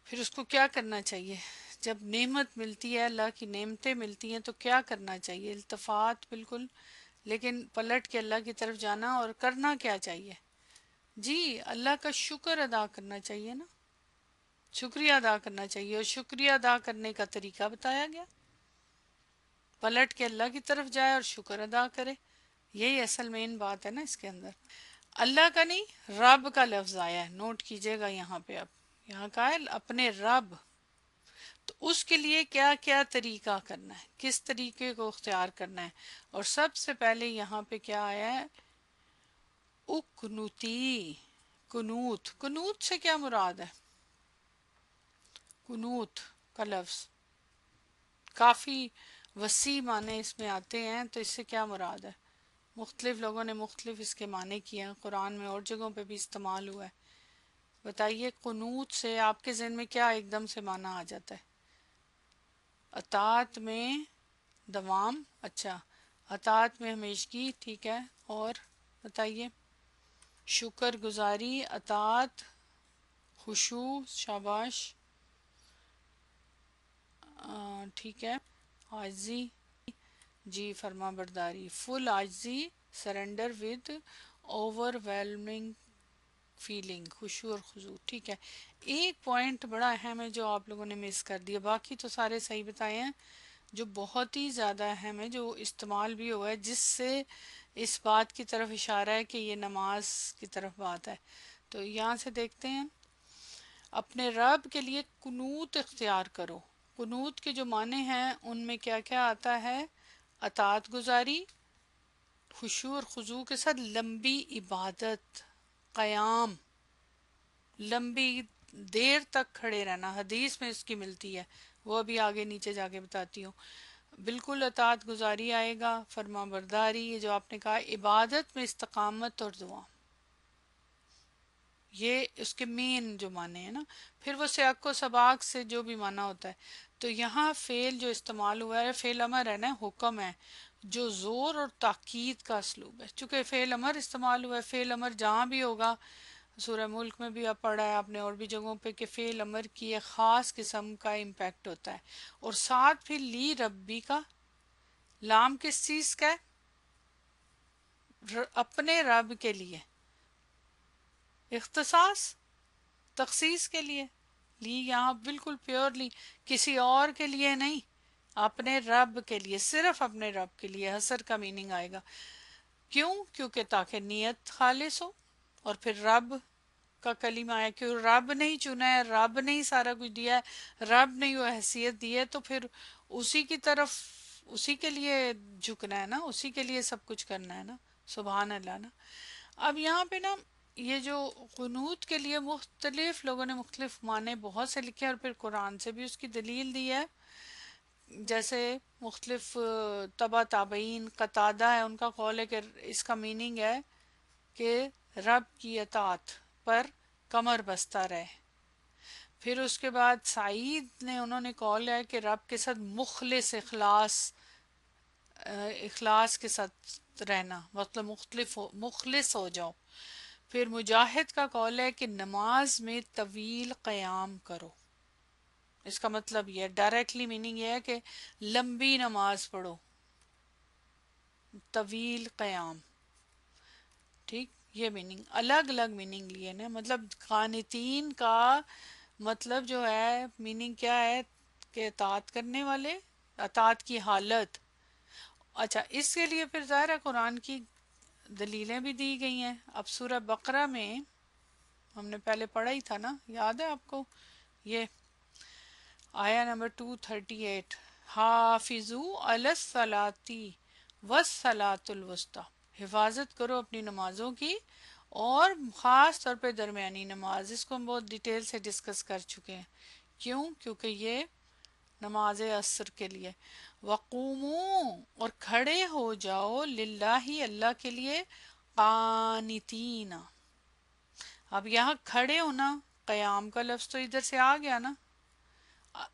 پھر اس کو کیا کرنا چاہیے جب نعمت ملتی ہے، اللہ کی نعمتیں ملتی ہیں تو کیا کرنا چاہیے؟ التفات بالکل، لیکن پلٹ کے اللہ کی طرف جانا، اور کرنا کیا چاہیے؟ جی اللہ کا شکر ادا کرنا چاہیے نا، شکریہ ادا کرنا چاہیے، اور شکریہ ادا کرنے کا طریقہ بتایا گیا، پلٹ کے اللہ کی طرف جائے اور شکر ادا کرے، یہی اصل مین بات ہے نا اس کے اندر۔ اللہ کا نہیں، رب کا لفظ آیا ہے، نوٹ کیجئے گا یہاں پہ، اب یہاں کا ہے اپنے رب، تو اس کے لیے کیا کیا طریقہ کرنا ہے، کس طریقے کو اختیار کرنا ہے، اور سب سے پہلے یہاں پہ کیا آیا ہے؟ اکنوتی، کنوت، کنوت سے کیا مراد ہے؟ کنوت کا لفظ کافی وسیع معنی اس میں آتے ہیں، تو اس سے کیا مراد ہے؟ مختلف لوگوں نے مختلف اس کے معنی کیے ہیں، قرآن میں اور جگہوں پہ بھی استعمال ہوا ہے۔ بتائیے قنوت سے آپ کے ذہن میں کیا ایک دم سے معنی آ جاتا ہے؟ اطاعت میں دوام، اچھا، اطاعت میں ہمیشگی، ٹھیک ہے، اور بتائیے؟ شکر گزاری، اطاعت، خشوع، شاباش، ٹھیک ہے، عاجزی، جی فرما برداری، فل عاجزی، surrender with overwhelming feeling, خشوع اور خضوع، ٹھیک ہے۔ ایک پوائنٹ بڑا اہم ہے جو آپ لوگوں نے مس کر دیا، باقی تو سارے صحیح بتائے ہیں، جو بہت ہی زیادہ اہم ہے، جو استعمال بھی ہوا ہے، جس سے اس بات کی طرف اشارہ ہے کہ یہ نماز کی طرف بات ہے، تو یہاں سے دیکھتے ہیں، اپنے رب کے لیے قنوت اختیار کرو۔ قنوت کے جو معنی ہیں ان میں کیا کیا آتا ہے؟ اطاعت گزاری، خشوع اور خضوع کے ساتھ لمبی عبادت، قیام، لمبی دیر تک کھڑے رہنا، حدیث میں اس کی ملتی ہے، وہ ابھی آگے نیچے جا کے بتاتی ہوں۔ بالکل اطاعت گزاری آئے گا، فرما برداری، یہ جو آپ نے کہا، عبادت میں استقامت اور دعا، یہ اس کے مین جو معنی ہے نا، پھر وہ سیاق و سباق سے جو بھی معنی ہوتا ہے، تو یہاں فعل جو استعمال ہوا ہے فعل امر ہے نا، حکم ہے جو زور اور تاکید کا اسلوب ہے. چونکہ فعل امر استعمال ہوا ہے، فعل امر جہاں بھی ہوگا، سورہ ملک میں بھی آپ پڑھا ہے آپ نے اور بھی جگہوں پہ، کہ فعل امر کی ایک خاص قسم کا امپیکٹ ہوتا ہے. اور ساتھ پھر لی ربی کا لام کس چیز کا ہے؟ اپنے رب کے لیے، اختصاص تخصیص کے لیے. لی یہاں بالکل پیورلی کسی اور کے لیے نہیں، اپنے رب کے لیے، صرف اپنے رب کے لیے حسر کا میننگ آئے گا. کیوں؟ کیونکہ تاکہ نیت خالص ہو. اور پھر رب کا کلمہ آیا، کیوں رب نہیں چنا ہے، رب نہیں سارا کچھ دیا ہے، رب نہیں وہ حیثیت دی ہے، تو پھر اسی کی طرف اسی کے لیے جھکنا ہے نا، اسی کے لیے سب کچھ کرنا ہے نا. سبحان اللہ نا. اب یہاں پہ نا یہ جو قنوت کے لیے مختلف لوگوں نے مختلف معنی بہت سے لکھے اور پھر قرآن سے بھی اس کی دلیل دی ہے. جیسے مختلف تبع تابعین قتادہ ہے، ان کا قول ہے کہ اس کا میننگ ہے کہ رب کی اطاعت پر کمر بستہ رہے. پھر اس کے بعد سعید نے انہوں نے قول ہے کہ رب کے ساتھ مخلص اخلاص کے ساتھ رہنا، مطلب مخلص ہو جاؤ. پھر مجاہد کا قول ہے کہ نماز میں طویل قیام کرو. اس کا مطلب یہ ڈائریکٹلی میننگ یہ ہے کہ لمبی نماز پڑھو، طویل قیام. ٹھیک، یہ میننگ الگ الگ میننگ لیے نا. مطلب قانتین کا مطلب جو ہے میننگ کیا ہے کہ اطاعت کرنے والے، اطاعت کی حالت. اچھا، اس کے لیے پھر ظاہر ہے قرآن کی دلیلیں بھی دی گئی ہیں. اب سورہ بقرہ میں ہم نے پہلے پڑھا ہی تھا نا، یاد ہے آپ کو؟ یہ آیا نمبر 238، حافظو علی الصلاۃ والصلاۃ الوسطی، حفاظت کرو اپنی نمازوں کی اور خاص طور پہ درمیانی نماز. اس کو ہم بہت ڈیٹیل سے ڈسکس کر چکے ہیں. کیوں؟ کیونکہ یہ نماز عصر کے لیے. وقومو، اور کھڑے ہو جاؤ، للہ اللہ کے لیے، قانتین. اب یہاں کھڑے ہونا، قیام کا لفظ تو ادھر سے آ گیا نا،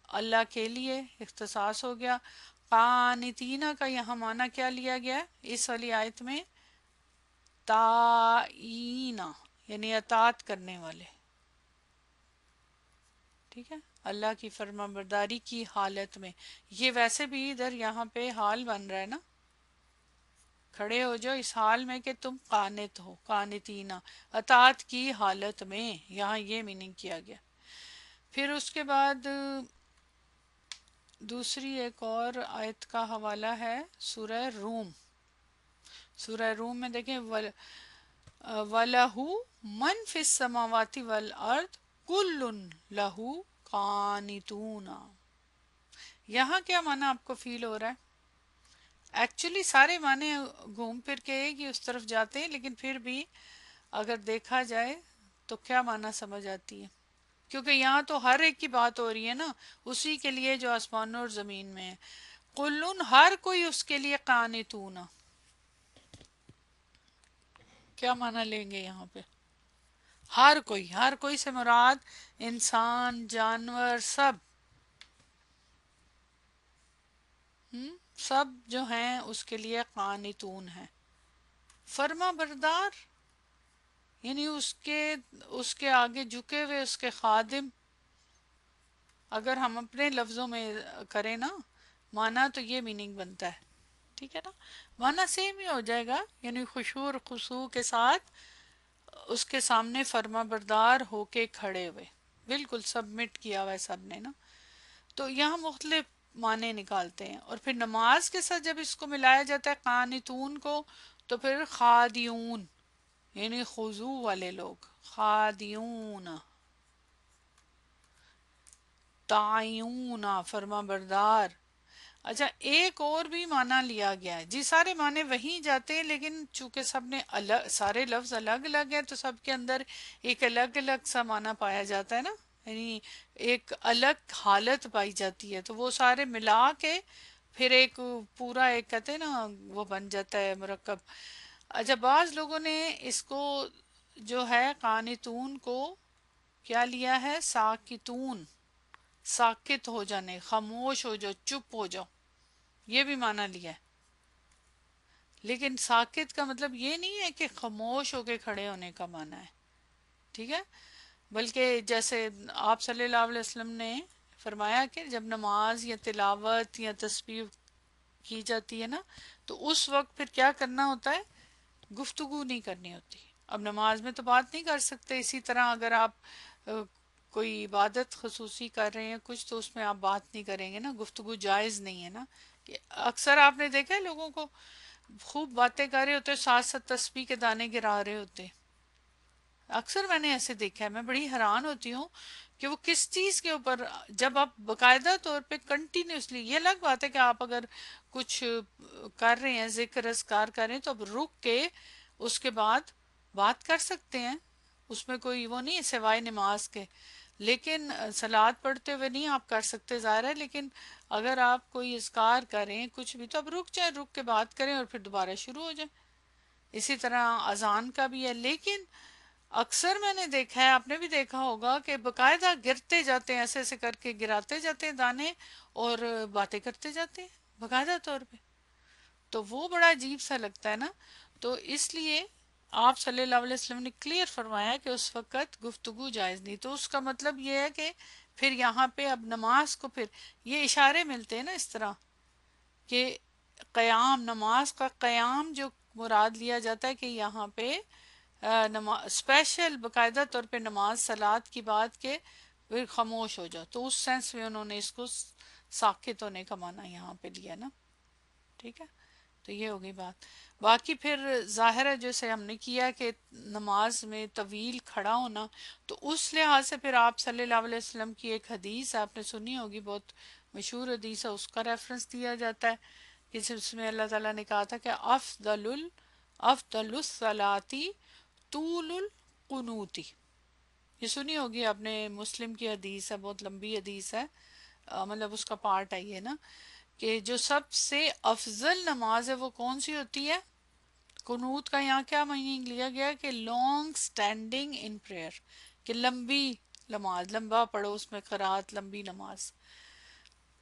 اللہ کے لیے اختصاص ہو گیا. قانتین کا یہاں معنی کیا لیا گیا اس والی آیت میں؟ تائین، یعنی اطاعت کرنے والے. ٹھیک ہے، اللہ کی فرما برداری کی حالت میں. یہ ویسے بھی ادھر یہاں پہ حال بن رہا ہے نا، کھڑے ہو جاؤ اس حال میں کہ تم قانت ہو، قانتین، اطاعت کی حالت میں. یہاں یہ میننگ کیا گیا. پھر اس کے بعد دوسری ایک اور آیت کا حوالہ ہے سورہ روم. سورہ روم میں دیکھیں، وَلَهُ مَنْ فِي السَّمَاوَاتِ وَالْأَرْضِ كُلٌّ لَهُ قَانِتُونَ. یہاں کیا معنی آپ کو فیل ہو رہا ہے؟ ایکچولی سارے معنی گھوم پھر کے ایک ہی اس طرف جاتے ہیں، لیکن پھر بھی اگر دیکھا جائے تو کیا معنی سمجھ آتی ہے؟ کیونکہ یہاں تو ہر ایک کی بات ہو رہی ہے نا، اسی کے لیے جو آسمانوں اور زمین میں ہے. کلن، ہر کوئی اس کے لیے، قانتون، کیا معنی لیں گے یہاں پہ؟ ہر کوئی، ہر کوئی سے مراد انسان، جانور، سب. سب جو ہیں اس کے لیے قانتون ہیں. فرما بردار یعنی اس کے آگے جھکے ہوئے، اس کے خادم. اگر ہم اپنے لفظوں میں کریں نا معنی، تو یہ میننگ بنتا ہے. ٹھیک ہے نا، معنی سیم ہی ہو جائے گا، یعنی خشوع اور خضوع کے ساتھ اس کے سامنے فرما بردار ہو کے کھڑے ہوئے، بالکل سبمٹ کیا ہوا ہے سب نے نا. تو یہاں مختلف معنی نکالتے ہیں. اور پھر نماز کے ساتھ جب اس کو ملایا جاتا ہے قانتون کو، تو پھر خادیون، یعنی خضوع والے لوگ، خادیون. تعیون، فرما بردار. اچھا، ایک اور بھی معنی لیا گیا ہے جی. سارے معنی وہیں جاتے ہیں، لیکن چونکہ سب نے الگ، سارے لفظ الگ الگ ہیں، تو سب کے اندر ایک الگ الگ سا معنی پایا جاتا ہے نا، یعنی ایک الگ حالت پائی جاتی ہے. تو وہ سارے ملا کے پھر ایک پورا ایک کہتے ہیں نا وہ بن جاتا ہے مرکب. اچھا، بعض لوگوں نے اس کو جو ہے قانتون کو کیا لیا ہے؟ ساکتون، ساکت ہو جانے، خاموش ہو جاؤ، چپ ہو جاؤ، یہ بھی معنی لیا ہے۔ لیکن ساکت کا مطلب یہ نہیں ہے کہ خاموش ہو کے کھڑے ہونے کا معنی ہے، ٹھیک ہے؟ بلکہ جیسے آپ صلی اللہ علیہ وسلم نے فرمایا کہ جب نماز یا تلاوت یا تسبیح کی جاتی ہے نا، تو اس وقت پھر کیا کرنا ہوتا ہے؟ گفتگو نہیں کرنی ہوتی۔ اب نماز میں تو بات نہیں کر سکتے، اسی طرح اگر آپ کوئی عبادت خصوصی کر رہے ہیں کچھ، تو اس میں آپ بات نہیں کریں گے نا، گفتگو جائز نہیں ہے نا۔ کہ اکثر آپ نے دیکھا ہے لوگوں کو خوب باتیں کر رہے ہوتے، ساتھ ساتھ تسبیح کے دانے گرا رہے ہوتے، اکثر میں نے ایسے دیکھا ہے۔ میں بڑی حیران ہوتی ہوں کہ وہ کس چیز کے اوپر، جب آپ باقاعدہ طور پہ کنٹینیوسلی، یہ الگ بات ہے کہ آپ اگر کچھ کر رہے ہیں، ذکر اذکار کر رہے ہیں، تو اب رک کے اس کے بعد بات کر سکتے ہیں، اس میں کوئی وہ نہیں ہے سوائے نماز کے۔ لیکن صلوات پڑھتے ہوئے نہیں آپ کر سکتے، ظاہر ہے، لیکن اگر آپ کوئی اذکار کریں کچھ بھی، تو اب رک جائیں، رک کے بات کریں اور پھر دوبارہ شروع ہو جائیں۔ اسی طرح اذان کا بھی ہے، لیکن اکثر میں نے دیکھا ہے، آپ نے بھی دیکھا ہوگا کہ باقاعدہ گرتے جاتے ہیں، ایسے ایسے کر کے گراتے جاتے ہیں دانے، اور باتیں کرتے جاتے ہیں باقاعدہ طور پہ۔ تو وہ بڑا عجیب سا لگتا ہے نا۔ تو اس لیے آپ صلی اللہ علیہ وسلم نے کلیئر فرمایا کہ اس وقت گفتگو جائز نہیں۔ تو اس کا مطلب یہ ہے کہ پھر یہاں پہ اب نماز کو، پھر یہ اشارے ملتے ہیں نا اس طرح کہ قیام، نماز کا قیام جو مراد لیا جاتا ہے کہ یہاں پہ نماز اسپیشل باقاعدہ طور پہ نماز صلات کی بات کے پھر خاموش ہو جاؤ، تو اس سینس میں انہوں نے اس کو ساکت ہونے کا معنی یہاں پہ لیا نا، ٹھیک ہے؟ تو یہ ہوگی بات۔ باقی پھر ظاہر ہے جیسے ہم نے کیا کہ نماز میں طویل کھڑا ہونا، تو اس لحاظ سے پھر آپ صلی اللہ علیہ وسلم کی ایک حدیث آپ نے سنی ہوگی، بہت مشہور حدیث ہے، اس کا ریفرنس دیا جاتا ہے کہ جس میں اللہ تعالیٰ نے کہا تھا کہ افضل الصلاتی طول القنوتی۔ یہ سنی ہوگی آپ نے، مسلم کی حدیث ہے، بہت لمبی حدیث ہے، مطلب اس کا پارٹ ہے یہ نا، کہ جو سب سے افضل نماز ہے وہ کون سی ہوتی ہے؟ قنوت کا یہاں کیا میننگ لیا گیا کہ لانگ سٹینڈنگ ان پریئر، کہ لمبی نماز، لمبا پڑھو اس میں قرات، لمبی نماز۔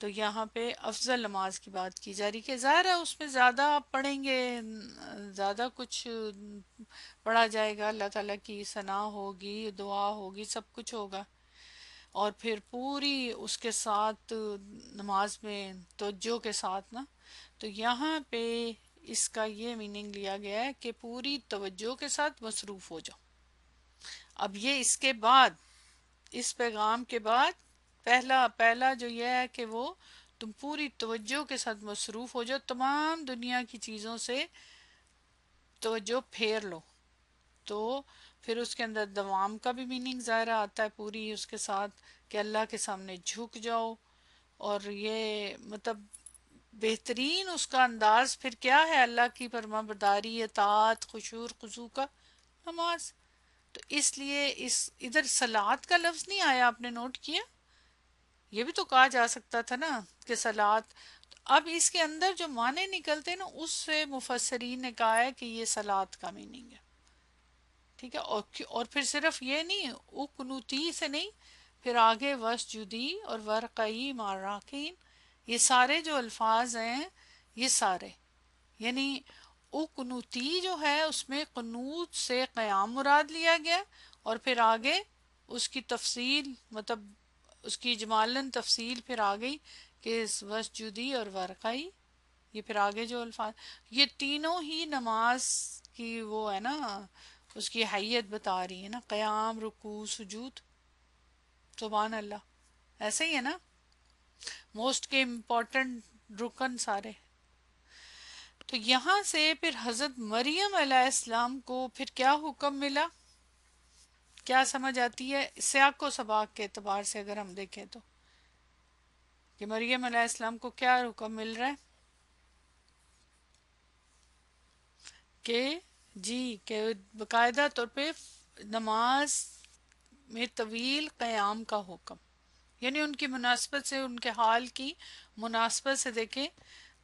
تو یہاں پہ افضل نماز کی بات کی جا رہی کہ ظاہر ہے اس میں زیادہ آپ پڑھیں گے، زیادہ کچھ پڑھا جائے گا، اللہ تعالیٰ کی ثنا ہوگی، دعا ہوگی، سب کچھ ہوگا، اور پھر پوری اس کے ساتھ نماز میں توجہ کے ساتھ نا۔ تو یہاں پہ اس کا یہ میننگ لیا گیا ہے کہ پوری توجہ کے ساتھ مصروف ہو جاؤ۔ اب یہ اس کے بعد، اس پیغام کے بعد پہلا جو یہ ہے کہ وہ تم پوری توجہ کے ساتھ مصروف ہو جاؤ، تمام دنیا کی چیزوں سے توجہ پھیر لو۔ تو پھر اس کے اندر دوام کا بھی میننگ ظاہر آتا ہے، پوری اس کے ساتھ کہ اللہ کے سامنے جھک جاؤ، اور یہ مطلب بہترین اس کا انداز پھر کیا ہے؟ اللہ کی فرما برداری، اطاعت، خشوع خضوع کا، نماز۔ تو اس لیے اس ادھر صلات کا لفظ نہیں آیا، آپ نے نوٹ کیا؟ یہ بھی تو کہا جا سکتا تھا نا کہ صلات۔ اب اس کے اندر جو معنی نکلتے ہیں نا، اس سے مفسرین نے کہا ہے کہ یہ صلات کا میننگ ہے، ٹھیک ہے؟ اور پھر صرف یہ نہیں، اقنوتی سے نہیں، پھر آگے وسجدی اور ورقعی مع الراکعین، یہ سارے جو الفاظ ہیں، یہ سارے یعنی اقنوتی جو ہے اس میں قنوت سے قیام مراد لیا گیا، اور پھر آگے اس کی تفصیل، مطلب اس کی اجمالاً تفصیل پھر آ گئی کہ وسجدی اور ورقعی، یہ پھر آگے جو الفاظ، یہ تینوں ہی نماز کی وہ ہے نا، اس کی حیت بتا رہی ہے نا، قیام، رکوع، سجود، سبحان اللہ، ایسے ہی ہے نا، موسٹ کے امپورٹنٹ رکن سارے۔ تو یہاں سے پھر حضرت مریم علیہ السلام کو پھر کیا حکم ملا؟ کیا سمجھ آتی ہے سیاق و سباق کے اعتبار سے اگر ہم دیکھیں تو، کہ مریم علیہ السلام کو کیا حکم مل رہا ہے؟ کہ جی، کہ باقاعدہ طور پہ نماز میں طویل قیام کا حکم، یعنی ان کی مناسبت سے، ان کے حال کی مناسبت سے دیکھیں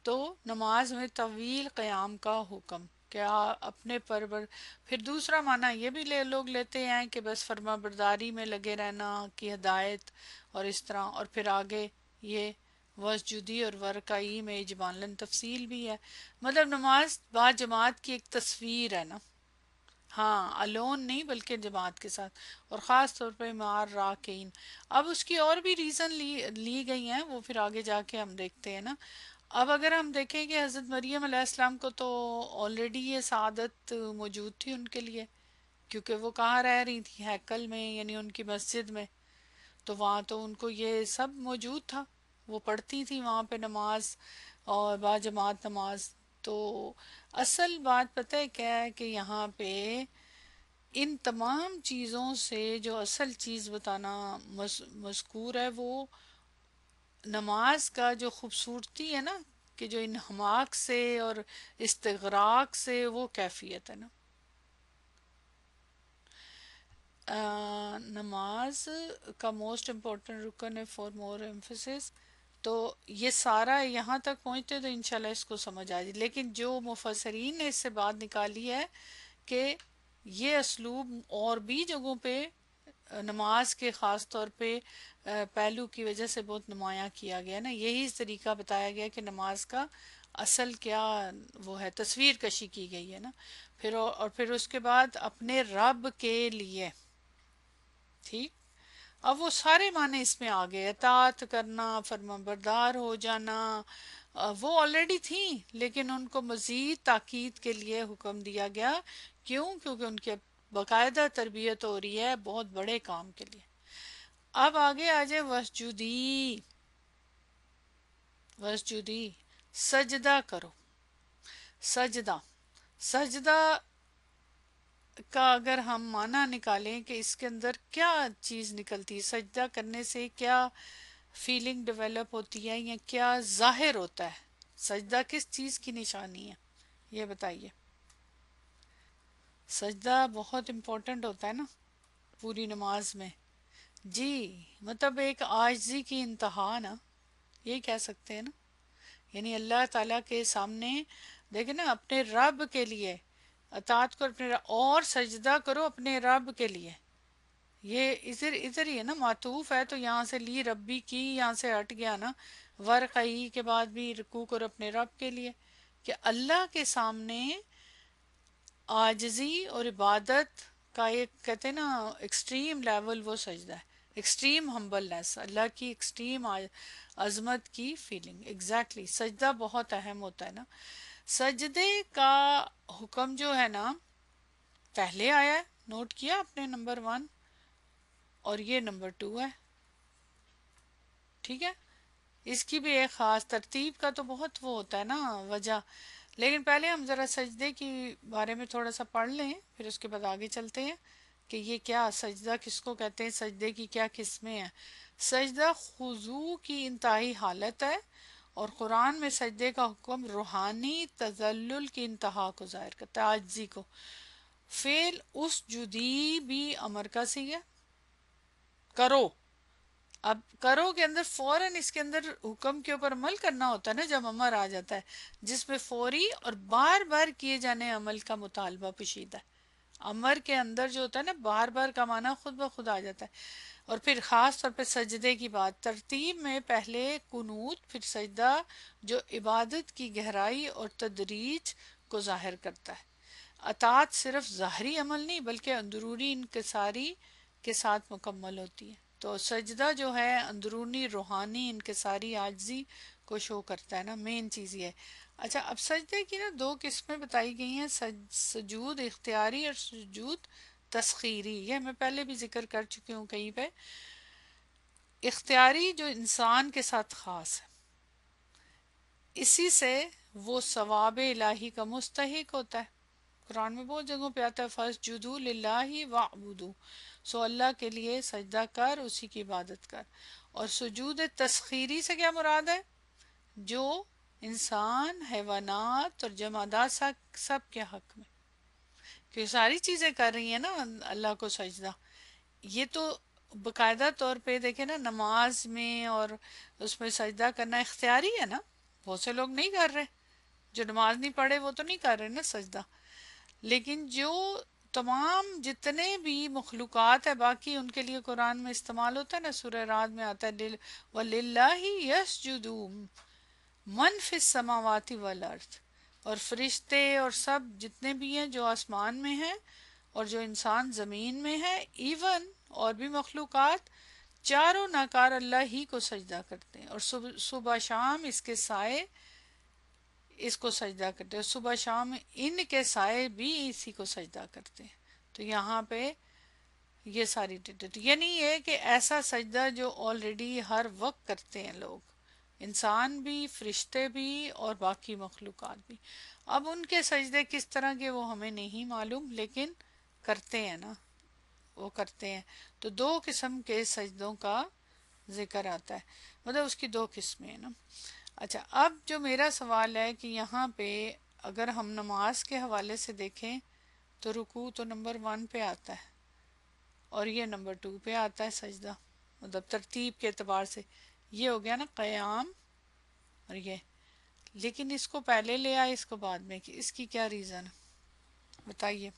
تو نماز میں طویل قیام کا حکم، کہ اپنے پرور. پھر دوسرا معنی یہ بھی لوگ لیتے ہیں کہ بس فرما برداری میں لگے رہنا کی ہدایت، اور اس طرح. اور پھر آگے یہ وسجودی اور ورکعی میں اجمالاً تفصیل بھی ہے. مطلب نماز با جماعت کی ایک تصویر ہے نا. ہاں الون نہیں بلکہ جماعت کے ساتھ، اور خاص طور پہ مار راکین. اب اس کی اور بھی ریزن لی گئی ہیں، وہ پھر آگے جا کے ہم دیکھتے ہیں نا. اب اگر ہم دیکھیں کہ حضرت مریم علیہ السلام کو تو آلریڈی یہ سعادت موجود تھی ان کے لیے، کیونکہ وہ کہاں رہ رہی تھی؟ ہیکل میں، یعنی ان کی مسجد میں. تو وہاں تو ان کو یہ سب موجود تھا، وہ پڑھتی تھی وہاں پہ نماز اور با جماعت نماز. تو اصل بات پتہ ہے کیا ہے کہ یہاں پہ ان تمام چیزوں سے جو اصل چیز بتانا مذکور ہے، وہ نماز کا جو خوبصورتی ہے نا، کہ جو انہماک سے اور استغراق سے وہ کیفیت ہے نا. نماز کا موسٹ امپورٹنٹ رکن ہے فار مور ایمفیسس. تو یہ سارا یہاں تک پہنچتے تو انشاءاللہ اس کو سمجھ آ جائے. لیکن جو مفسرین نے اس سے بات نکالی ہے کہ یہ اسلوب اور بھی جگہوں پہ نماز کے خاص طور پہ پہلو کی وجہ سے بہت نمایاں کیا گیا نا. یہی طریقہ بتایا گیا کہ نماز کا اصل کیا وہ ہے، تصویر کشی کی گئی ہے نا. پھر اور پھر اس کے بعد اپنے رب کے لیے. ٹھیک. اب وہ سارے معنی اس میں آ گئے، اطاعت کرنا، فرما بردار ہو جانا. وہ آلریڈی تھیں لیکن ان کو مزید تاکید کے لیے حکم دیا گیا. کیوں؟ کیونکہ ان کے باقاعدہ تربیت ہو رہی ہے بہت بڑے کام کے لیے. اب آگے آ جائے وسجودی. وسجودی سجدہ کرو. سجدہ، سجدہ کا اگر ہم معنی نکالیں کہ اس کے اندر کیا چیز نکلتی ہے، سجدہ کرنے سے کیا فیلنگ ڈیولپ ہوتی ہے یا کیا ظاہر ہوتا ہے، سجدہ کس چیز کی نشانی ہے، یہ بتائیے. سجدہ بہت امپورٹنٹ ہوتا ہے نا پوری نماز میں. جی مطلب ایک عاجزی کی انتہا نا، یہ کہہ سکتے ہیں نا. یعنی اللہ تعالیٰ کے سامنے دیکھیں نا، اپنے رب کے لیے اطاعت کرو، اپنے اور سجدہ کرو اپنے رب کے لیے. یہ ادھر ہی ہے نا، معطوف ہے تو یہاں سے لی ربی کی، یہاں سے ہٹ گیا نا. ورقعی کے بعد بھی رکوع کرو اپنے رب کے لیے، کہ اللہ کے سامنے عاجزی اور عبادت کا ایک کہتے ہیں نا ایکسٹریم لیول وہ سجدہ ہے. ایکسٹریم ہمبلنس، اللہ کی ایکسٹریم عظمت کی فیلنگ. ایگزیکٹلی سجدہ بہت اہم ہوتا ہے نا. سجدے کا حکم جو ہے نا پہلے آیا ہے، نوٹ کیا اپنے نمبر 1، اور یہ نمبر 2 ہے. ٹھیک ہے. اس کی بھی ایک خاص ترتیب کا تو بہت وہ ہوتا ہے نا وجہ. لیکن پہلے ہم ذرا سجدے کی بارے میں تھوڑا سا پڑھ لیں، پھر اس کے بعد آگے چلتے ہیں کہ یہ کیا سجدہ کس کو کہتے ہیں، سجدے کی کیا قسمیں ہیں. سجدہ خضوع کی انتہائی حالت ہے، اور قرآن میں سجدے کا حکم روحانی تذلل کی انتہا کو ظاہر کرتا ہے، عاجزی کو. فعل اس جدی بھی امر کا صیغہ کرو. اب کرو کے اندر فوراً اس کے اندر حکم کے اوپر عمل کرنا ہوتا ہے نا جب امر آ جاتا ہے، جس میں فوری اور بار بار کیے جانے عمل کا مطالبہ پوشیدہ ہے. امر کے اندر جو ہوتا ہے نا بار بار کا معنی خود بخود آ جاتا ہے. اور پھر خاص طور پہ سجدے کی بات، ترتیب میں پہلے قنوت پھر سجدہ، جو عبادت کی گہرائی اور تدریج کو ظاہر کرتا ہے. اطاعت صرف ظاہری عمل نہیں بلکہ اندرونی انکساری کے ساتھ مکمل ہوتی ہے. تو سجدہ جو ہے اندرونی روحانی انکساری عاجزی کو شو کرتا ہے نا، مین چیز یہ ہے. اچھا اب سجدے کی نا 2 قسمیں بتائی گئی ہیں، سجود اختیاری اور سجود تسخیری. یہ میں پہلے بھی ذکر کر چکی ہوں کہیں پہ. اختیاری جو انسان کے ساتھ خاص ہے، اسی سے وہ ثواب الہی کا مستحق ہوتا ہے. قرآن میں بہت جگہوں پہ آتا ہے فَاسْجُدُوا لِلَّهِ وَاعْبُدُوا، سو اللہ کے لیے سجدہ کر، اسی کی عبادت کر. اور سجود تسخیری سے کیا مراد ہے؟ جو انسان، حیوانات اور جمادات سب کے حق میں، کہ ساری چیزیں کر رہی ہیں نا اللہ کو سجدہ. یہ تو باقاعدہ طور پہ دیکھیں نا نماز میں اور اس میں سجدہ کرنا اختیاری ہے نا. بہت سے لوگ نہیں کر رہے، جو نماز نہیں پڑھے وہ تو نہیں کر رہے نا سجدہ. لیکن جو تمام جتنے بھی مخلوقات ہے باقی ان کے لیے قرآن میں استعمال ہوتا ہے نا، سورہ رعد میں آتا ہے وَلِلَّهِ يَسْجُدُ مَن فِي السَّمَاوَاتِ وَالْأَرْضِ، اور فرشتے اور سب جتنے بھی ہیں جو آسمان میں ہیں اور جو انسان زمین میں ہے، ایون اور بھی مخلوقات، چاروں ناکار اللہ ہی کو سجدہ کرتے ہیں، اور صبح شام اس کے سائے اس کو سجدہ کرتے ہیں، صبح شام ان کے سائے بھی اسی کو سجدہ کرتے ہیں۔ تو یہاں پہ یہ ساری ڈیٹیل، یعنی یہ کہ ایسا سجدہ جو آلریڈی ہر وقت کرتے ہیں لوگ، انسان بھی، فرشتے بھی اور باقی مخلوقات بھی۔ اب ان کے سجدے کس طرح کے وہ ہمیں نہیں معلوم، لیکن کرتے ہیں نا، وہ کرتے ہیں۔ تو دو قسم کے سجدوں کا ذکر آتا ہے، مطلب اس کی دو قسمیں ہیں نا۔ اچھا، اب جو میرا سوال ہے کہ یہاں پہ اگر ہم نماز کے حوالے سے دیکھیں تو رکوع تو نمبر 1 پہ آتا ہے اور یہ نمبر 2 پہ آتا ہے سجدہ، مطلب ترتیب کے اعتبار سے یہ ہو گیا نا قیام اور یہ، لیکن اس کو پہلے لے آئے اس کو بعد میں، کہ اس کی کیا ریزن ہے بتائیے؟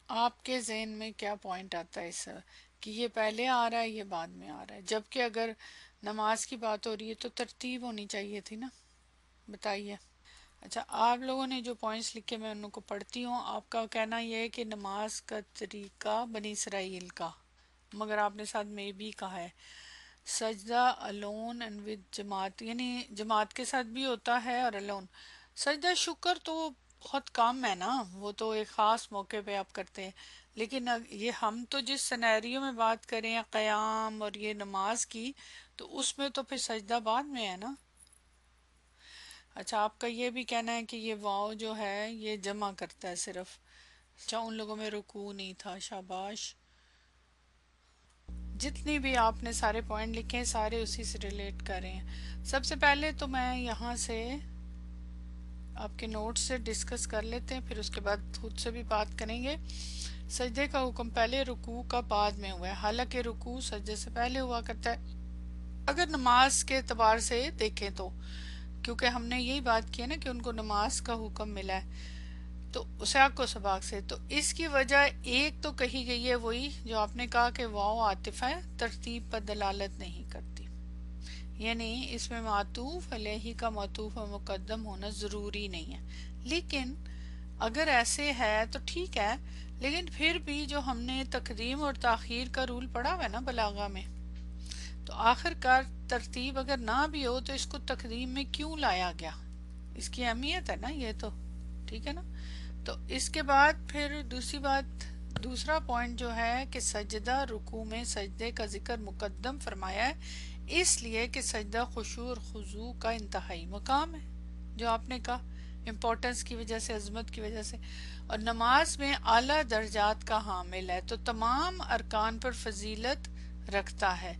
آپ کے ذہن میں کیا پوائنٹ آتا ہے اس کہ یہ پہلے آ رہا ہے یہ بعد میں آ رہا ہے، جبکہ اگر نماز کی بات ہو رہی ہے تو ترتیب ہونی چاہیے تھی نا، بتائیے۔ اچھا، آپ لوگوں نے جو پوائنٹس لکھے میں ان کو پڑھتی ہوں۔ آپ کا کہنا یہ ہے کہ نماز کا طریقہ بنی اسرائیل کا، مگر آپ نے ساتھ میں بھی کہا ہے سجدہ الون اینڈ ود جماعت، یعنی جماعت کے ساتھ بھی ہوتا ہے اور الون۔ سجدہ شکر تو بہت کم ہے نا، وہ تو ایک خاص موقع پہ آپ کرتے ہیں، لیکن یہ ہم تو جس سینیریو میں بات کریں قیام اور یہ نماز کی، تو اس میں تو پھر سجدہ بعد میں ہے نا۔ اچھا، آپ کا یہ بھی کہنا ہے کہ یہ واو جو ہے یہ جمع کرتا ہے صرف، اچھا ان لوگوں میں رکوع نہیں تھا، شاباش۔ جتنی بھی آپ نے سارے پوائنٹ لکھے ہیں سارے اسی سے ریلیٹ کر رہے ہیں۔ سب سے پہلے تو میں یہاں سے آپ کے نوٹ سے ڈسکس کر لیتے ہیں، پھر اس کے بعد خود سے بھی بات کریں گے۔ سجدے کا حکم پہلے رکوع کا بعد میں ہوا ہے، حالانکہ رکوع سجدے سے پہلے ہوا کرتا ہے اگر نماز کے اعتبار سے دیکھیں تو، کیونکہ ہم نے یہی بات کی ہے نا کہ ان کو نماز کا حکم ملا ہے تو سیاق و سباق سے، تو اس کی وجہ ایک تو کہی گئی ہے وہی جو آپ نے کہا کہ واو عاطف ہے، ترتیب پر دلالت نہیں کرتی، یعنی اس میں معطوف علیہ کا معطوف و مقدم ہونا ضروری نہیں ہے، لیکن اگر ایسے ہے تو ٹھیک ہے، لیکن پھر بھی جو ہم نے تقدیم اور تاخیر کا رول پڑھا ہوا ہے نا بلاغہ میں، تو آخر کار ترتیب اگر نہ بھی ہو تو اس کو تقدیم میں کیوں لایا گیا، اس کی اہمیت ہے نا یہ تو، ٹھیک ہے نا۔ تو اس کے بعد پھر دوسری بات، دوسرا پوائنٹ جو ہے کہ سجدہ رکوع میں سجدے کا ذکر مقدم فرمایا ہے اس لیے کہ سجدہ خشوع اور خضوع کا انتہائی مقام ہے، جو آپ نے کہا امپورٹنس کی وجہ سے، عظمت کی وجہ سے، اور نماز میں اعلیٰ درجات کا حامل ہے تو تمام ارکان پر فضیلت رکھتا ہے،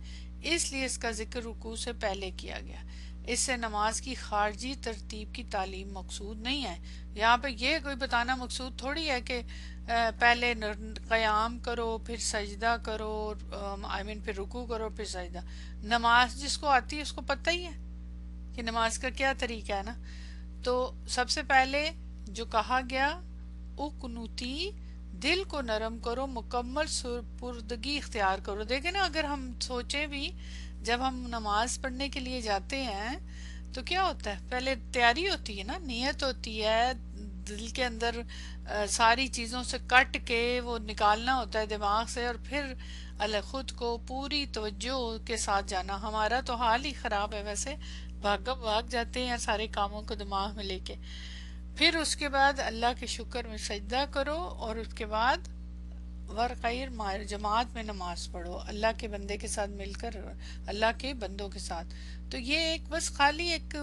اس لیے اس کا ذکر رکوع سے پہلے کیا گیا۔ اس سے نماز کی خارجی ترتیب کی تعلیم مقصود نہیں ہے، یہاں پہ یہ کوئی بتانا مقصود تھوڑی ہے کہ پہلے قیام کرو پھر سجدہ کرو، آئی مین پھر رکوع کرو پھر سجدہ۔ نماز جس کو آتی ہے اس کو پتہ ہی ہے کہ نماز کا کیا طریقہ ہے نا۔ تو سب سے پہلے جو کہا گیا اقنوتی، دل کو نرم کرو، مکمل سپردگی اختیار کرو۔ دیکھیں نا، اگر ہم سوچیں بھی جب ہم نماز پڑھنے کے لیے جاتے ہیں تو کیا ہوتا ہے، پہلے تیاری ہوتی ہے نا، نیت ہوتی ہے دل کے اندر، ساری چیزوں سے کٹ کے وہ نکالنا ہوتا ہے دماغ سے، اور پھر خود کو پوری توجہ کے ساتھ جانا۔ ہمارا تو حال ہی خراب ہے ویسے، بھاگ جاتے ہیں سارے کاموں کو دماغ میں لے کے، پھر اس کے بعد اللہ کے شکر میں سجدہ کرو، اور اس کے بعد ورقیر جماعت میں نماز پڑھو اللہ کے بندے کے ساتھ مل کر، اللہ کے بندوں کے ساتھ۔ تو یہ ایک بس خالی ایک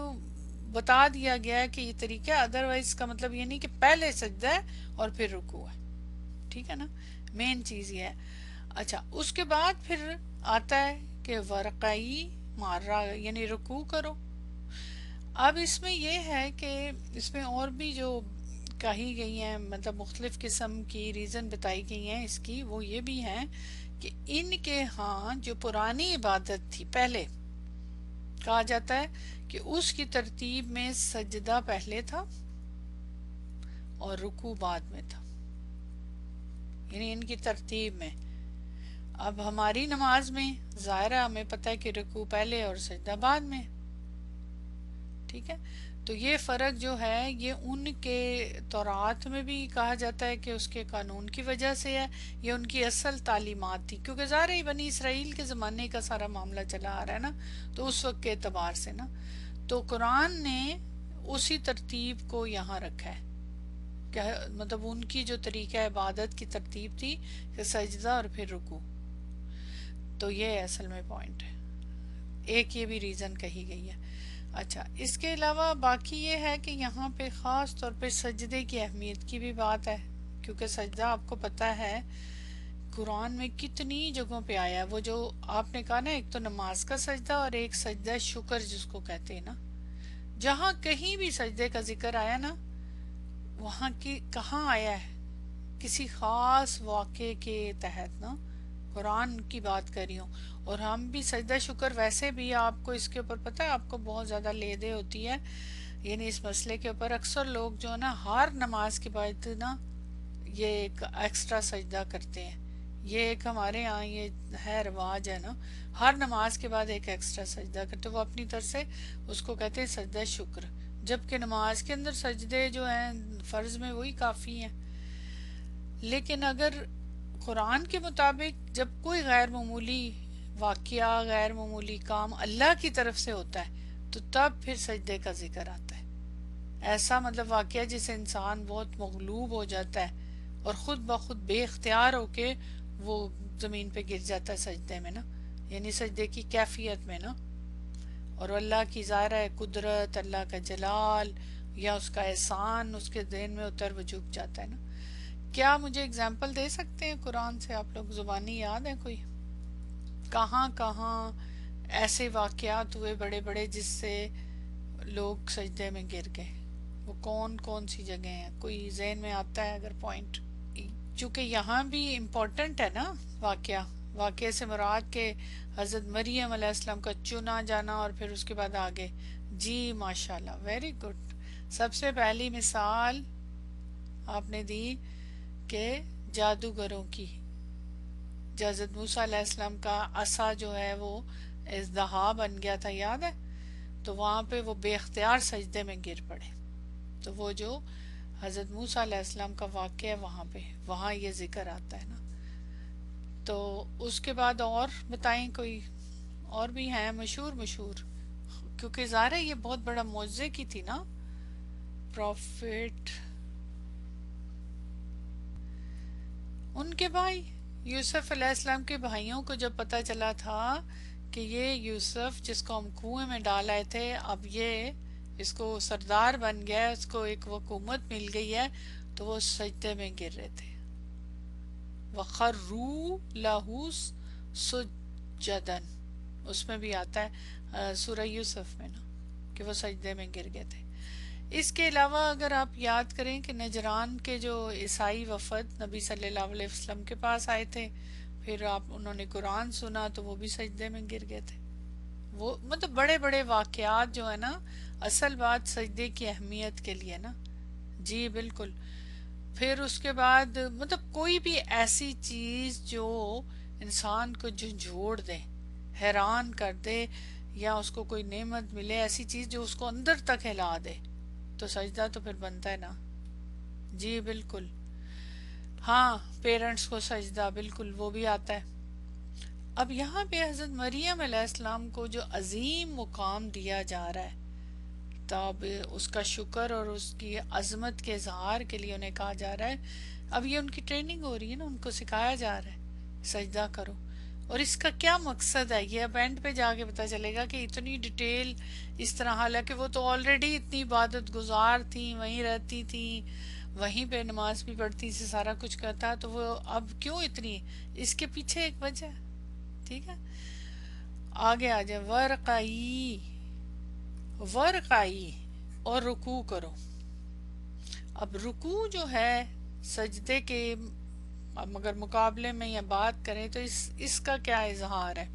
بتا دیا گیا ہے کہ یہ طریقہ، ادروائز کا مطلب یہ نہیں کہ پہلے سجدہ ہے اور پھر رکوع ہے، ٹھیک ہے نا، مین چیز یہ ہے۔ اچھا، اس کے بعد پھر آتا ہے کہ ورقائی مارا یعنی رکوع کرو۔ اب اس میں یہ ہے کہ اس میں اور بھی جو کہی گئی ہیں، مطلب مختلف قسم کی ریزن بتائی گئی ہیں اس کی، وہ یہ بھی ہیں کہ ان کے ہاں جو پرانی عبادت تھی پہلے، کہا جاتا ہے کہ اس کی ترتیب میں سجدہ پہلے تھا اور رکوع بعد میں تھا، یعنی ان کی ترتیب میں. اب ہماری نماز میں ظاہر ہے ہمیں پتہ ہے کہ رکوع پہلے اور سجدہ بعد میں، ٹھیک ہے. تو یہ فرق جو ہے یہ ان کے تورات میں بھی کہا جاتا ہے کہ اس کے قانون کی وجہ سے ہے، یہ ان کی اصل تعلیمات تھی، کیونکہ ظاہر ہے بنی اسرائیل کے زمانے کا سارا معاملہ چلا آ رہا ہے نا، تو اس وقت کے اعتبار سے نا، تو قرآن نے اسی ترتیب کو یہاں رکھا ہے کہ مطلب ان کی جو طریقہ عبادت کی ترتیب تھی کہ سجدہ اور پھر رکوع. تو یہ اصل میں پوائنٹ ہے، ایک یہ بھی ریزن کہی گئی ہے. اچھا، اس کے علاوہ باقی یہ ہے کہ یہاں پہ خاص طور پہ سجدے کی اہمیت کی بھی بات ہے، کیونکہ سجدہ آپ کو پتہ ہے قرآن میں کتنی جگہوں پہ آیا ہے. وہ جو آپ نے کہا نا، ایک تو نماز کا سجدہ اور ایک سجدہ شکر جس کو کہتے ہیں نا، جہاں کہیں بھی سجدے کا ذکر آیا نا، وہاں کی کہاں آیا ہے؟ کسی خاص واقعے کے تحت نا، قرآن کی بات کر رہی ہوں. اور ہم بھی سجدہ شکر ویسے بھی آپ کو اس کے اوپر پتہ ہے، آپ کو بہت زیادہ لے دے ہوتی ہے، یعنی اس مسئلے کے اوپر اکثر لوگ جو ہے نا ہر نماز کے بعد نا یہ ایک ایکسٹرا سجدہ کرتے ہیں. یہ ایک ہمارے ہاں یہ ہے رواج ہے نا، ہر نماز کے بعد ایک ایکسٹرا سجدہ کرتے، وہ اپنی طرف سے اس کو کہتے ہیں سجدہ شکر، جبکہ نماز کے اندر سجدے جو ہیں فرض میں وہی کافی ہیں. لیکن اگر قرآن کے مطابق جب کوئی غیر معمولی واقعہ، غیر معمولی کام اللہ کی طرف سے ہوتا ہے تو تب پھر سجدے کا ذکر آتا ہے. ایسا مطلب واقعہ جسے انسان بہت مغلوب ہو جاتا ہے اور خود بخود بے اختیار ہو کے وہ زمین پہ گر جاتا ہے سجدے میں نا، یعنی سجدے کی کیفیت میں نا، اور اللہ کی ظاہر ہے قدرت، اللہ کا جلال یا اس کا احسان اس کے ذہن میں اتر وہ جھک جاتا ہے نا. کیا مجھے اگزامپل دے سکتے ہیں قرآن سے آپ لوگ؟ زبانی یاد ہے کوئی؟ کہاں کہاں ایسے واقعات ہوئے بڑے بڑے جس سے لوگ سجدے میں گر گئے؟ وہ کون کون سی جگہیں ہیں؟ کوئی ذہن میں آتا ہے اگر پوائنٹ؟ چونکہ یہاں بھی امپورٹنٹ ہے نا واقعہ، واقعے سے مراد کہ حضرت مریم علیہ السلام کا چنا جانا اور پھر اس کے بعد آگے. جی ماشاءاللہ، ویری گڈ. سب سے پہلی مثال آپ نے دی کہ جادوگروں کی، حضرت موسیٰ علیہ السلام کا عصا جو ہے وہ اژدہا بن گیا تھا، یاد ہے؟ تو وہاں پہ وہ بے اختیار سجدے میں گر پڑے. تو وہ جو حضرت موسیٰ علیہ السلام کا واقعہ ہے وہاں پہ، وہاں یہ ذکر آتا ہے نا. تو اس کے بعد اور بتائیں کوئی اور بھی ہیں مشہور مشہور، کیونکہ ظاہر ہے یہ بہت بڑا معجزے کی تھی نا. پروفٹ ان کے بھائی یوسف علیہ السلام کے بھائیوں کو جب پتہ چلا تھا کہ یہ یوسف جس کو ہم کنویں میں ڈال آئے تھے اب یہ اس کو سردار بن گیا ہے، اس کو ایک حکومت مل گئی ہے، تو وہ سجدے میں گر رہے تھے. وَخَرُّوا لَهُ سُجَّدًا، اس میں بھی آتا ہے سورہ یوسف میں نا کہ وہ سجدے میں گر گئے تھے. اس کے علاوہ اگر آپ یاد کریں کہ نجران کے جو عیسائی وفد نبی صلی اللہ علیہ وسلم کے پاس آئے تھے، پھر انہوں نے قرآن سنا تو وہ بھی سجدے میں گر گئے تھے. وہ مطلب بڑے بڑے واقعات جو ہے نا، اصل بات سجدے کی اہمیت کے لیے نا. جی بالکل. پھر اس کے بعد مطلب کوئی بھی ایسی چیز جو انسان کو جھنجھوڑ دے، حیران کر دے، یا اس کو کوئی نعمت ملے، ایسی چیز جو اس کو اندر تک ہلا دے، تو سجدہ تو پھر بنتا ہے نا. جی بالکل. ہاں پیرنٹس کو سجدہ، بالکل وہ بھی آتا ہے. اب یہاں پہ حضرت مریم علیہ السلام کو جو عظیم مقام دیا جا رہا ہے، تب اس کا شکر اور اس کی عظمت کے اظہار کے لیے انہیں کہا جا رہا ہے، اب یہ ان کی ٹریننگ ہو رہی ہے نا، ان کو سکھایا جا رہا ہے سجدہ کرو. اور اس کا کیا مقصد ہے یہ اب اینڈ پہ جا کے پتہ چلے گا کہ اتنی ڈیٹیل اس طرح، حالانکہ وہ تو آلریڈی اتنی عبادت گزار تھیں، وہیں رہتی تھیں، وہیں پہ نماز بھی پڑھتی تھی، سارا کچھ کرتا، تو وہ اب کیوں اتنی؟ اس کے پیچھے ایک وجہ ہے. ٹھیک ہے، آگے آ جائے. ورقائی، ورقائی اور رکوع کرو. اب رکوع جو ہے سجدے کے اب اگر مقابلے میں یا بات کریں تو اس کا کیا اظہار ہے؟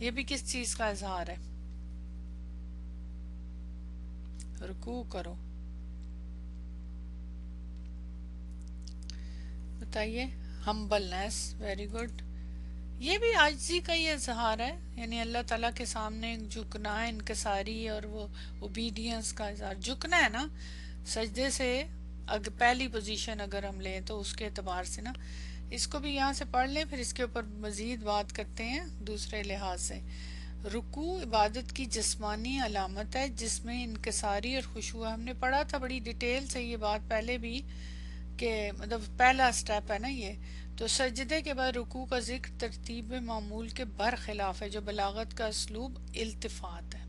یہ بھی کس چیز کا اظہار ہے؟ رکوع کرو. بتائیے. Humbleness, very good. یہ بھی عاجزی کا ہی اظہار ہے، یعنی اللہ تعالیٰ کے سامنے جھکنا ہے، انکساری اور وہ اوبیڈینس کا اظہار. جھکنا ہے نا سجدے سے. پہلی پوزیشن اگر ہم لیں تو اس کے اعتبار سے نا، اس کو بھی یہاں سے پڑھ لیں، پھر اس کے اوپر مزید بات کرتے ہیں دوسرے لحاظ سے. رکوع عبادت کی جسمانی علامت ہے جس میں انکساری اور خشوع. ہم نے پڑھا تھا بڑی ڈیٹیل سے یہ بات پہلے بھی، کہ مطلب پہلا سٹیپ ہے نا یہ. تو سجدے کے بعد رکوع کا ذکر ترتیب معمول کے برخلاف ہے، جو بلاغت کا اسلوب التفات ہے،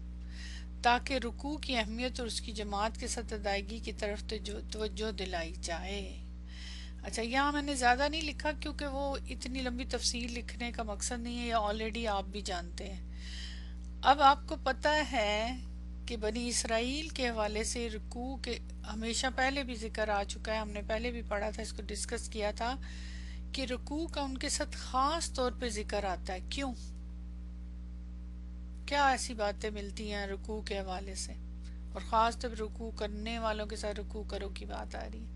تاکہ رکوع کی اہمیت اور اس کی جماعت کے ساتھ ادائیگی کی طرف توجہ دلائی جائے. اچھا، یہاں میں نے زیادہ نہیں لکھا کیونکہ وہ اتنی لمبی تفصیل لکھنے کا مقصد نہیں ہے، یہ آلریڈی آپ بھی جانتے ہیں. اب آپ کو پتہ ہے کہ بنی اسرائیل کے حوالے سے رکوع کے ہمیشہ پہلے بھی ذکر آ چکا ہے، ہم نے پہلے بھی پڑھا تھا، اس کو ڈسکس کیا تھا کہ رکوع کا ان کے ساتھ خاص طور پہ ذکر آتا ہے. کیوں؟ کیا ایسی باتیں ملتی ہیں رکوع کے حوالے سے، اور خاص طور پہ رکوع کرنے والوں کے ساتھ رکوع کرو کی بات آ رہی ہے؟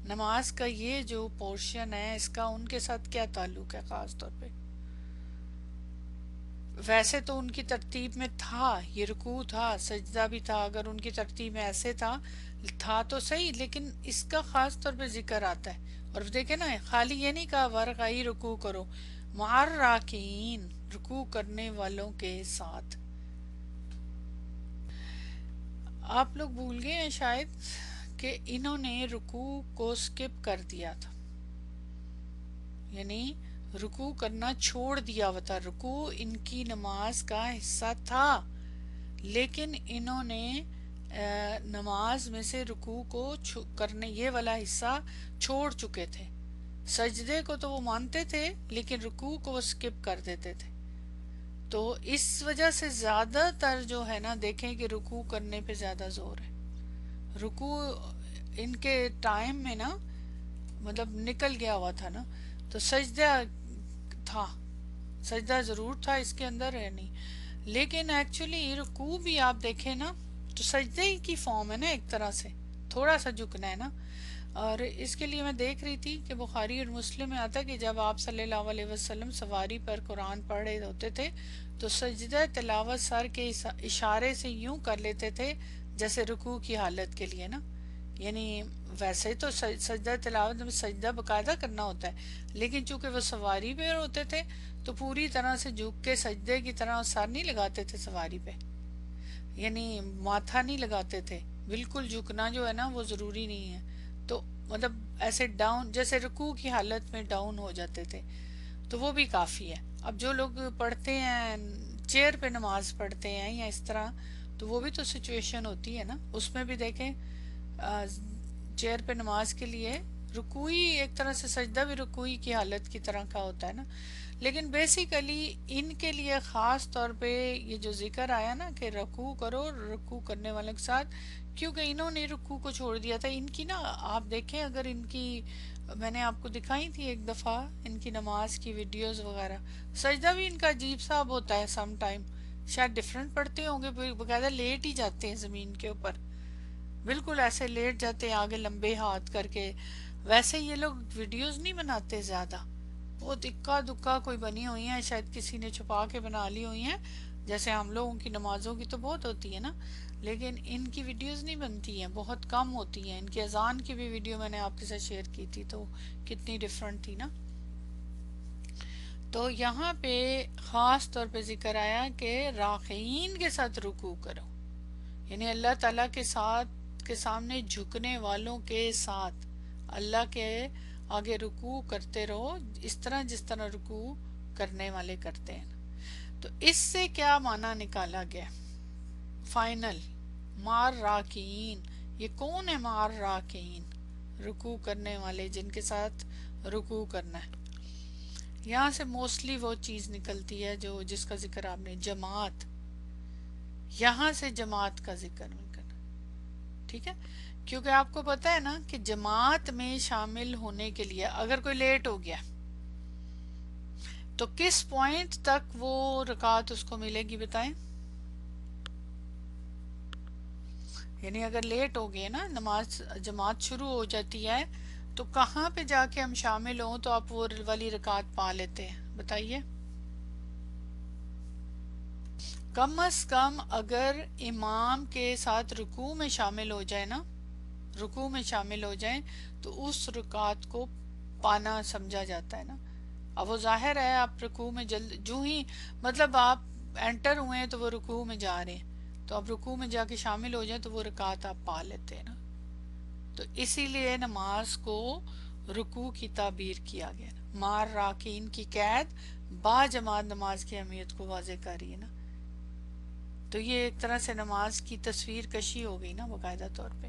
نماز کا یہ جو پورشن ہے اس کا ان کے ساتھ کیا تعلق ہے خاص طور پہ؟ ویسے تو ان کی ترتیب میں تھا، یہ رکوع تھا، سجدہ بھی تھا، اگر ان کی ترتیب میں ایسے تھا تو صحیح، لیکن اس کا خاص طور پہ ذکر آتا ہے. اور دیکھیں نا، خالی یہ نہیں کہا ورقائی رکوع کرو، مع الراکعین، رکوع کرنے والوں کے ساتھ. آپ لوگ بھول گئے ہیں شاید کہ انہوں نے رکوع کو سکپ کر دیا تھا، یعنی رکوع کرنا چھوڑ دیا ہوا تھا. رکوع ان کی نماز کا حصہ تھا، لیکن انہوں نے نماز میں سے رکوع کو کرنے یہ والا حصہ چھوڑ چکے تھے. سجدے کو تو وہ مانتے تھے لیکن رکوع کو وہ سکپ کر دیتے تھے. تو اس وجہ سے زیادہ تر جو ہے نا، دیکھیں کہ رکوع کرنے پہ زیادہ زور ہے. رکوع ان کے ٹائم میں نا مطلب نکل گیا ہوا تھا نا، تو سجدہ تھا، سجدہ ضرور تھا اس کے اندر ہے نہیں، لیکن ایکچولی رکوع بھی آپ دیکھیں نا تو سجدے ہی کی فارم ہے نا، ایک طرح سے تھوڑا سا جھکنا ہے نا. اور اس کے لیے میں دیکھ رہی تھی کہ بخاری اور مسلم میں آتا کہ جب آپ صلی اللہ علیہ وسلم سواری پر قرآن پڑھ رہے ہوتے تھے تو سجدہ تلاوت سر کے اشارے سے یوں کر لیتے تھے جیسے رکوع کی حالت کے لیے نا. یعنی ویسے تو سجدہ تلاوت میں سجدہ باقاعدہ کرنا ہوتا ہے، لیکن چونکہ وہ سواری پہ ہوتے تھے تو پوری طرح سے جھک کے سجدے کی طرح سر نہیں لگاتے تھے سواری پہ، یعنی ماتھا نہیں لگاتے تھے. بالکل جھکنا جو ہے نا وہ ضروری نہیں ہے، تو مطلب ایسے ڈاؤن جیسے رکوع کی حالت میں ڈاؤن ہو جاتے تھے، تو وہ بھی کافی ہے. اب جو لوگ پڑھتے ہیں چیئر پہ نماز پڑھتے ہیں یا اس طرح، تو وہ بھی تو سچویشن ہوتی ہے نا، اس میں بھی دیکھیں چیئر پہ نماز کے لیے رکوعی ایک طرح سے سجدہ بھی رکوعی کی حالت کی طرح کا ہوتا ہے نا. لیکن بیسیکلی ان کے لیے خاص طور پہ یہ جو ذکر آیا نا کہ رکوع کرو رکوع کرنے والوں کے ساتھ، کیونکہ انہوں نے رکوع کو چھوڑ دیا تھا. ان کی نا آپ دیکھیں، اگر ان کی میں نے آپ کو دکھائی تھی ایک دفعہ ان کی نماز کی ویڈیوز وغیرہ، سجدہ بھی ان کا عجیب سا اب ہوتا ہے سم ٹائم، شاید ڈیفرنٹ پڑھتے ہوں گے، باقاعدہ لیٹ ہی جاتے ہیں زمین کے اوپر، بالکل ایسے لیٹ جاتے ہیں آگے لمبے ہاتھ کر کے. ویسے یہ لوگ ویڈیوز نہیں بناتے زیادہ، بہت اکا دکا کوئی بنی ہوئی ہیں، شاید کسی نے چھپا کے بنا لی ہوئی ہیں، جیسے ہم لوگوں کی نمازوں کی تو بہت ہوتی ہے نا، لیکن ان کی ویڈیوز نہیں بنتی ہیں، بہت کم ہوتی ہیں. ان کی اذان کی بھی ویڈیو میں نے آپ کے ساتھ شیئر کی تھی تو کتنی ڈیفرنٹ تھی نا. تو یہاں پہ خاص طور پہ ذکر آیا کہ راکعین کے ساتھ رکوع کرو، یعنی اللہ تعالیٰ کے ساتھ کے سامنے جھکنے والوں کے ساتھ اللہ کے آگے رکوع کرتے رہو، اس طرح جس طرح رکوع کرنے والے کرتے ہیں. تو اس سے کیا معنی نکالا گیا فائنل؟ مار راکعین، یہ کون ہے مار راکعین؟ رکوع کرنے والے، جن کے ساتھ رکوع کرنا ہے. یہاں سے موسٹلی وہ چیز نکلتی ہے جو جس کا ذکر آپ نے، جماعت، یہاں سے جماعت کا ذکر کرنا، ٹھیک ہے؟ کیونکہ آپ کو پتا ہے نا کہ جماعت میں شامل ہونے کے لیے اگر کوئی لیٹ ہو گیا تو کس پوائنٹ تک وہ رکعت اس کو ملے گی بتائیں؟ یعنی اگر لیٹ ہو گئے نا، نماز جماعت شروع ہو جاتی ہے تو کہاں پہ جا کے ہم شامل ہوں تو آپ وہ والی رکعت پا لیتے ہیں؟ بتائیے. کم از کم اگر امام کے ساتھ رکوع میں شامل ہو جائے نا، رکوع میں شامل ہو جائیں تو اس رکعت کو پانا سمجھا جاتا ہے نا. اب وہ ظاہر ہے آپ رکوع میں جو ہی مطلب آپ انٹر ہوئے ہیں تو وہ رکوع میں جا رہے ہیں، تو آپ رکوع میں جا کے شامل ہو جائیں تو وہ رکعت آپ پا لیتے ہیں نا. تو اسی لیے نماز کو رکوع کی تعبیر کیا گیا نا. مار راکین کی قید با جماعت نماز کی اہمیت کو واضح کر رہی ہے نا. تو یہ ایک طرح سے نماز کی تصویر کشی ہو گئی نا باقاعدہ طور پہ.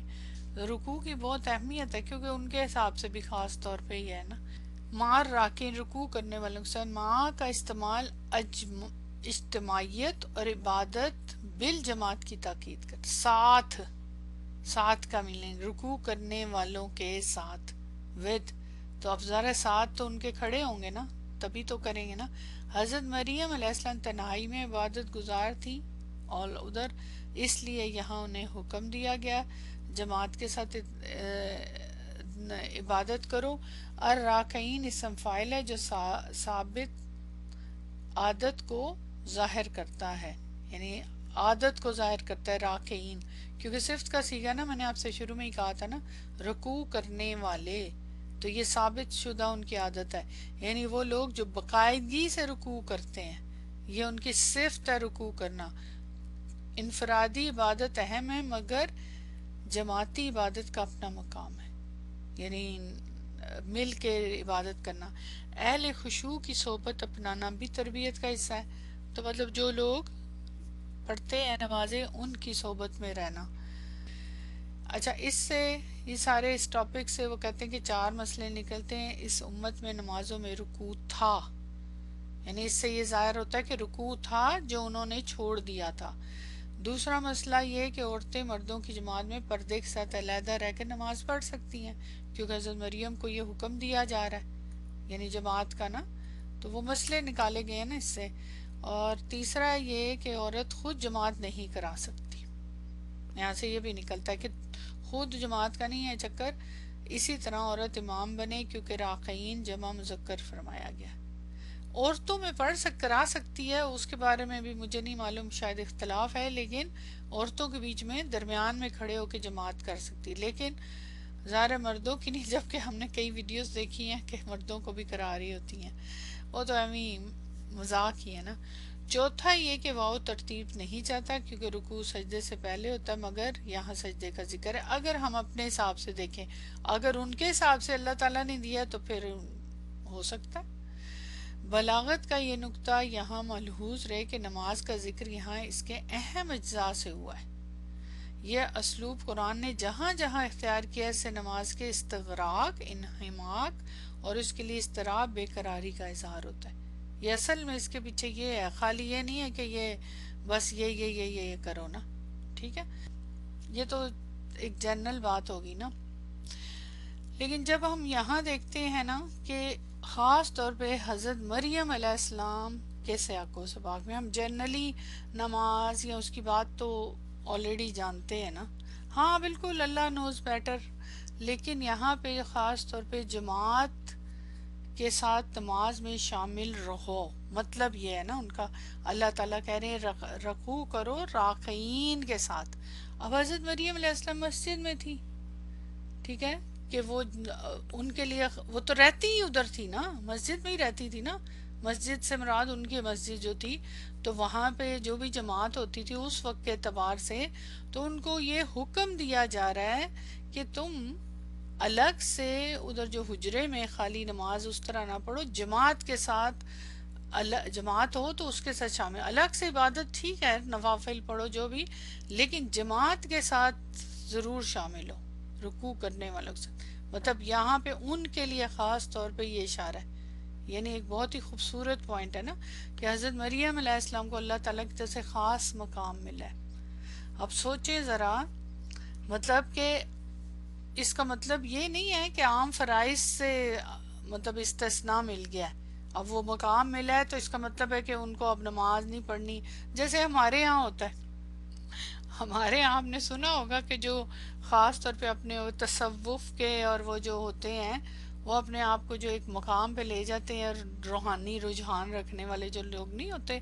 رکوع کی بہت اہمیت ہے کیونکہ ان کے حساب سے بھی خاص طور پہ ہی ہے نا. مار راکین رکوع کرنے والوں کے ساتھ ماں کا استعمال اجتماعیت اور عبادت بالجماعت کی تاکید کرتا. ساتھ کا میننگ رکوع کرنے والوں کے ساتھ ود، تو اب ذرا ساتھ تو ان کے کھڑے ہوں گے نا تبھی تو کریں گے نا. حضرت مریم علیہ السلام تنہائی میں عبادت گزار تھی اور ادھر، اس لیے یہاں انہیں حکم دیا گیا جماعت کے ساتھ عبادت کرو. الراکعین اسم فاعل ہے جو ثابت عادت کو ظاہر کرتا ہے، یعنی عادت کو ظاہر کرتا ہے راکعین، کیونکہ صفت کا صیغہ نا میں نے آپ سے شروع میں ہی کہا تھا نا رکوع کرنے والے، تو یہ ثابت شدہ ان کی عادت ہے، یعنی وہ لوگ جو باقاعدگی سے رکوع کرتے ہیں، یہ ان کی صفت ہے رکوع کرنا. انفرادی عبادت اہم ہے مگر جماعتی عبادت کا اپنا مقام ہے، یعنی مل کے عبادت کرنا. اہل خشوع کی صحبت اپنانا بھی تربیت کا حصہ ہے، تو مطلب جو لوگ پڑھتے ہیں نمازیں ان کی صحبت میں رہنا. اچھا، اس سے یہ سارے اس ٹاپک سے وہ کہتے ہیں کہ 4 مسئلے نکلتے ہیں. اس امت میں نمازوں میں رکوع تھا، یعنی اس سے یہ ظاہر ہوتا ہے کہ رکوع تھا جو انہوں نے چھوڑ دیا تھا. دوسرا مسئلہ یہ کہ عورتیں مردوں کی جماعت میں پردے کے ساتھ علیحدہ رہ کے نماز پڑھ سکتی ہیں کیونکہ حضرت مریم کو یہ حکم دیا جا رہا ہے، یعنی جماعت کا نا. تو وہ مسئلے نکالے گئے ہیں نا اس سے. اور تیسرا یہ کہ عورت خود جماعت نہیں کرا سکتی، یہاں سے یہ بھی نکلتا ہے کہ خود جماعت کا نہیں ہے چکر. اسی طرح عورت امام بنے کیونکہ راقعین جمع مذکر فرمایا گیا. عورتوں میں کرا سکتی ہے، اس کے بارے میں بھی مجھے نہیں معلوم، شاید اختلاف ہے، لیکن عورتوں کے بیچ میں درمیان میں کھڑے ہو کے جماعت کر سکتی، لیکن ظاہر مردوں کی نہیں، جبکہ ہم نے کئی ویڈیوز دیکھی ہیں کہ مردوں کو بھی کرا رہی ہوتی ہیں، وہ تو ہمیں مذاق ہی ہے نا. چوتھا یہ کہ واو ترتیب نہیں چاہتا کیونکہ رکوع سجدے سے پہلے ہوتا ہے، مگر یہاں سجدے کا ذکر ہے. اگر ہم اپنے حساب سے دیکھیں، اگر ان کے حساب سے اللہ تعالیٰ نے دیا تو پھر ہو سکتا ہے. بلاغت کا یہ نقطہ یہاں ملحوظ رہے کہ نماز کا ذکر یہاں اس کے اہم اجزاء سے ہوا ہے. یہ اسلوب قرآن نے جہاں جہاں اختیار کیا اس سے نماز کے استغراق، انہماک اور اس کے لیے اضطراب، بے قراری کا اظہار ہوتا ہے. یہ اصل میں اس کے پیچھے یہ ہے، خالی یہ نہیں ہے کہ یہ بس یہ کرو نا، ٹھیک ہے، یہ تو ایک جنرل بات ہوگی نا. لیکن جب ہم یہاں دیکھتے ہیں نا کہ خاص طور پہ حضرت مریم علیہ السلام کے سیاق و سباق میں ہم جنرلی نماز یا اس کی بات تو آلریڈی جانتے ہیں نا، ہاں بالکل اللہ نوز بیٹر، لیکن یہاں پہ خاص طور پہ جماعت کے ساتھ نماز میں شامل رہو، مطلب یہ ہے نا ان کا، اللہ تعالیٰ کہہ رہے ہیں رکوع کرو راکعین کے ساتھ. اب حضرت مریم علیہ السلام مسجد میں تھی، ٹھیک ہے، کہ وہ ان کے لیے وہ تو رہتی ہی ادھر تھی نا، مسجد میں ہی رہتی تھی نا. مسجد سے مراد ان کی مسجد جو تھی، تو وہاں پہ جو بھی جماعت ہوتی تھی اس وقت کے اعتبار سے، تو ان کو یہ حکم دیا جا رہا ہے کہ تم الگ سے ادھر جو حجرے میں خالی نماز اس طرح نہ پڑھو، جماعت کے ساتھ جماعت ہو تو اس کے ساتھ شامل، الگ سے عبادت ٹھیک ہے نوافل پڑھو جو بھی، لیکن جماعت کے ساتھ ضرور شامل ہو رکوع کرنے والوں کے ساتھ. مطلب یہاں پہ ان کے لیے خاص طور پہ یہ اشارہ ہے، یعنی ایک بہت ہی خوبصورت پوائنٹ ہے نا کہ حضرت مریم علیہ السلام کو اللہ تعالیٰ کی طرف سے خاص مقام ملا ہے. اب سوچیں ذرا، مطلب کہ اس کا مطلب یہ نہیں ہے کہ عام فرائض سے مطلب استثناء مل گیا ہے، اب وہ مقام ملا ہے تو اس کا مطلب ہے کہ ان کو اب نماز نہیں پڑھنی، جیسے ہمارے یہاں ہوتا ہے. ہمارے یہاں آپ نے سنا ہوگا کہ جو خاص طور پہ اپنے وہ تصوف کے اور وہ جو ہوتے ہیں، وہ اپنے آپ کو جو ایک مقام پہ لے جاتے ہیں، اور روحانی رجحان رکھنے والے جو لوگ نہیں ہوتے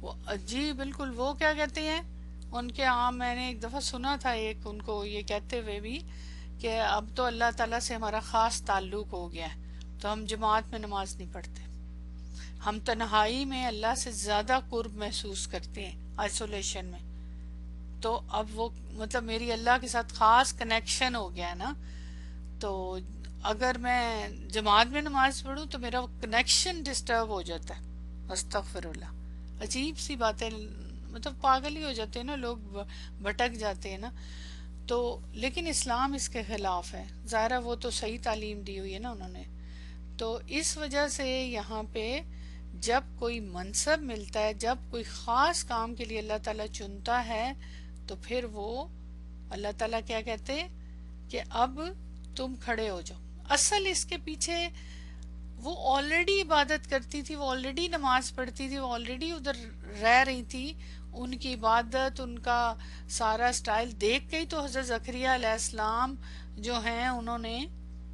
وہ، جی بالکل، وہ کیا کہتے ہیں ان کے عام، میں نے ایک دفعہ سنا تھا ایک ان کو یہ کہتے ہوئے بھی کہ اب تو اللہ تعالیٰ سے ہمارا خاص تعلق ہو گیا ہے، تو ہم جماعت میں نماز نہیں پڑھتے، ہم تنہائی میں اللہ سے زیادہ قرب محسوس کرتے ہیں آئسولیشن میں، تو اب وہ مطلب میری اللہ کے ساتھ خاص کنیکشن ہو گیا ہے نا، تو اگر میں جماعت میں نماز پڑھوں تو میرا کنیکشن ڈسٹرب ہو جاتا ہے، استغفر اللہ، عجیب سی باتیں، مطلب پاگل ہی ہو جاتے ہیں نا لوگ، بھٹک جاتے ہیں نا، تو لیکن اسلام اس کے خلاف ہے، ظاہرہ وہ تو صحیح تعلیم دی ہوئی ہے نا انہوں نے، تو اس وجہ سے یہاں پہ جب کوئی منصب ملتا ہے، جب کوئی خاص کام کے لیے اللہ تعالیٰ چنتا ہے، تو پھر وہ اللہ تعالیٰ کیا کہتے کہ اب تم کھڑے ہو جاؤ، اصل اس کے پیچھے وہ آلریڈی عبادت کرتی تھی، وہ آلریڈی نماز پڑھتی تھی، وہ آلریڈی ادھر رہ رہی تھی، ان کی عبادت، ان کا سارا سٹائل دیکھ کے ہی تو حضرت زکریا علیہ السلام جو ہیں انہوں نے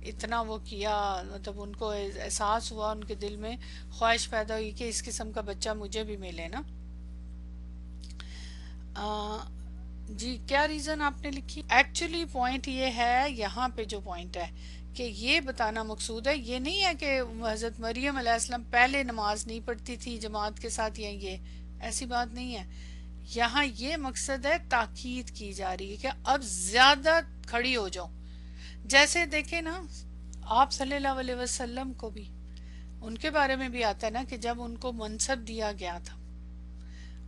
اتنا وہ کیا، مطلب ان کو احساس ہوا، ان کے دل میں خواہش پیدا ہوئی کہ اس قسم کا بچہ مجھے بھی ملے نا۔ آ، جی کیا ریزن آپ نے لکھی؟ ایکچولی پوائنٹ یہ ہے، یہاں پہ جو پوائنٹ ہے کہ یہ بتانا مقصود ہے، یہ نہیں ہے کہ حضرت مریم علیہ السلام پہلے نماز نہیں پڑھتی تھی جماعت کے ساتھ، یا یہ ایسی بات نہیں ہے، یہاں یہ مقصد ہے، تاکید کی جا رہی ہے کہ اب زیادہ کھڑی ہو جاؤ، جیسے دیکھیں نا آپ صلی اللہ علیہ وسلم کو بھی ان کے بارے میں بھی آتا ہے نا کہ جب ان کو منصب دیا گیا تھا،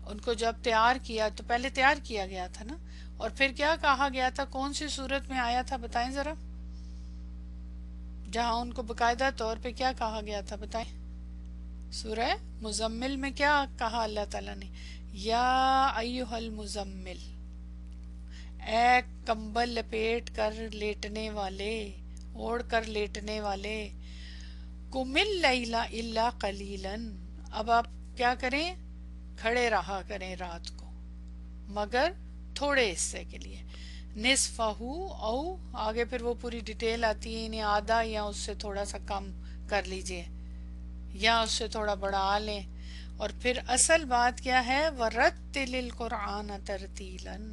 ان کو جب تیار کیا تو پہلے تیار کیا گیا تھا نا، اور پھر کیا کہا گیا تھا، کون سی صورت میں آیا تھا بتائیں ذرا، جہاں ان کو باقاعدہ طور پہ کیا کہا گیا تھا بتائیں؟ سورہ مزمل میں کیا کہا اللہ تعالیٰ نے؟ یا ایہا المزمل، اے کمبل لپیٹ کر لیٹنے والے، اوڑھ کر لیٹنے والے، قم اللیل الا قلیلا، اب آپ کیا کریں، کھڑے رہا کریں رات کو مگر تھوڑے حصے کے لیے، نصفہو، او آگے پھر وہ پوری ڈیٹیل آتی ہے، انہیں آدھا یا اس سے تھوڑا سا کم کر لیجئے، یا اس سے تھوڑا بڑھا لیں، اور پھر اصل بات کیا ہے، وَرَتِّلِ الْقُرْآنَ تَرْتِيلًا،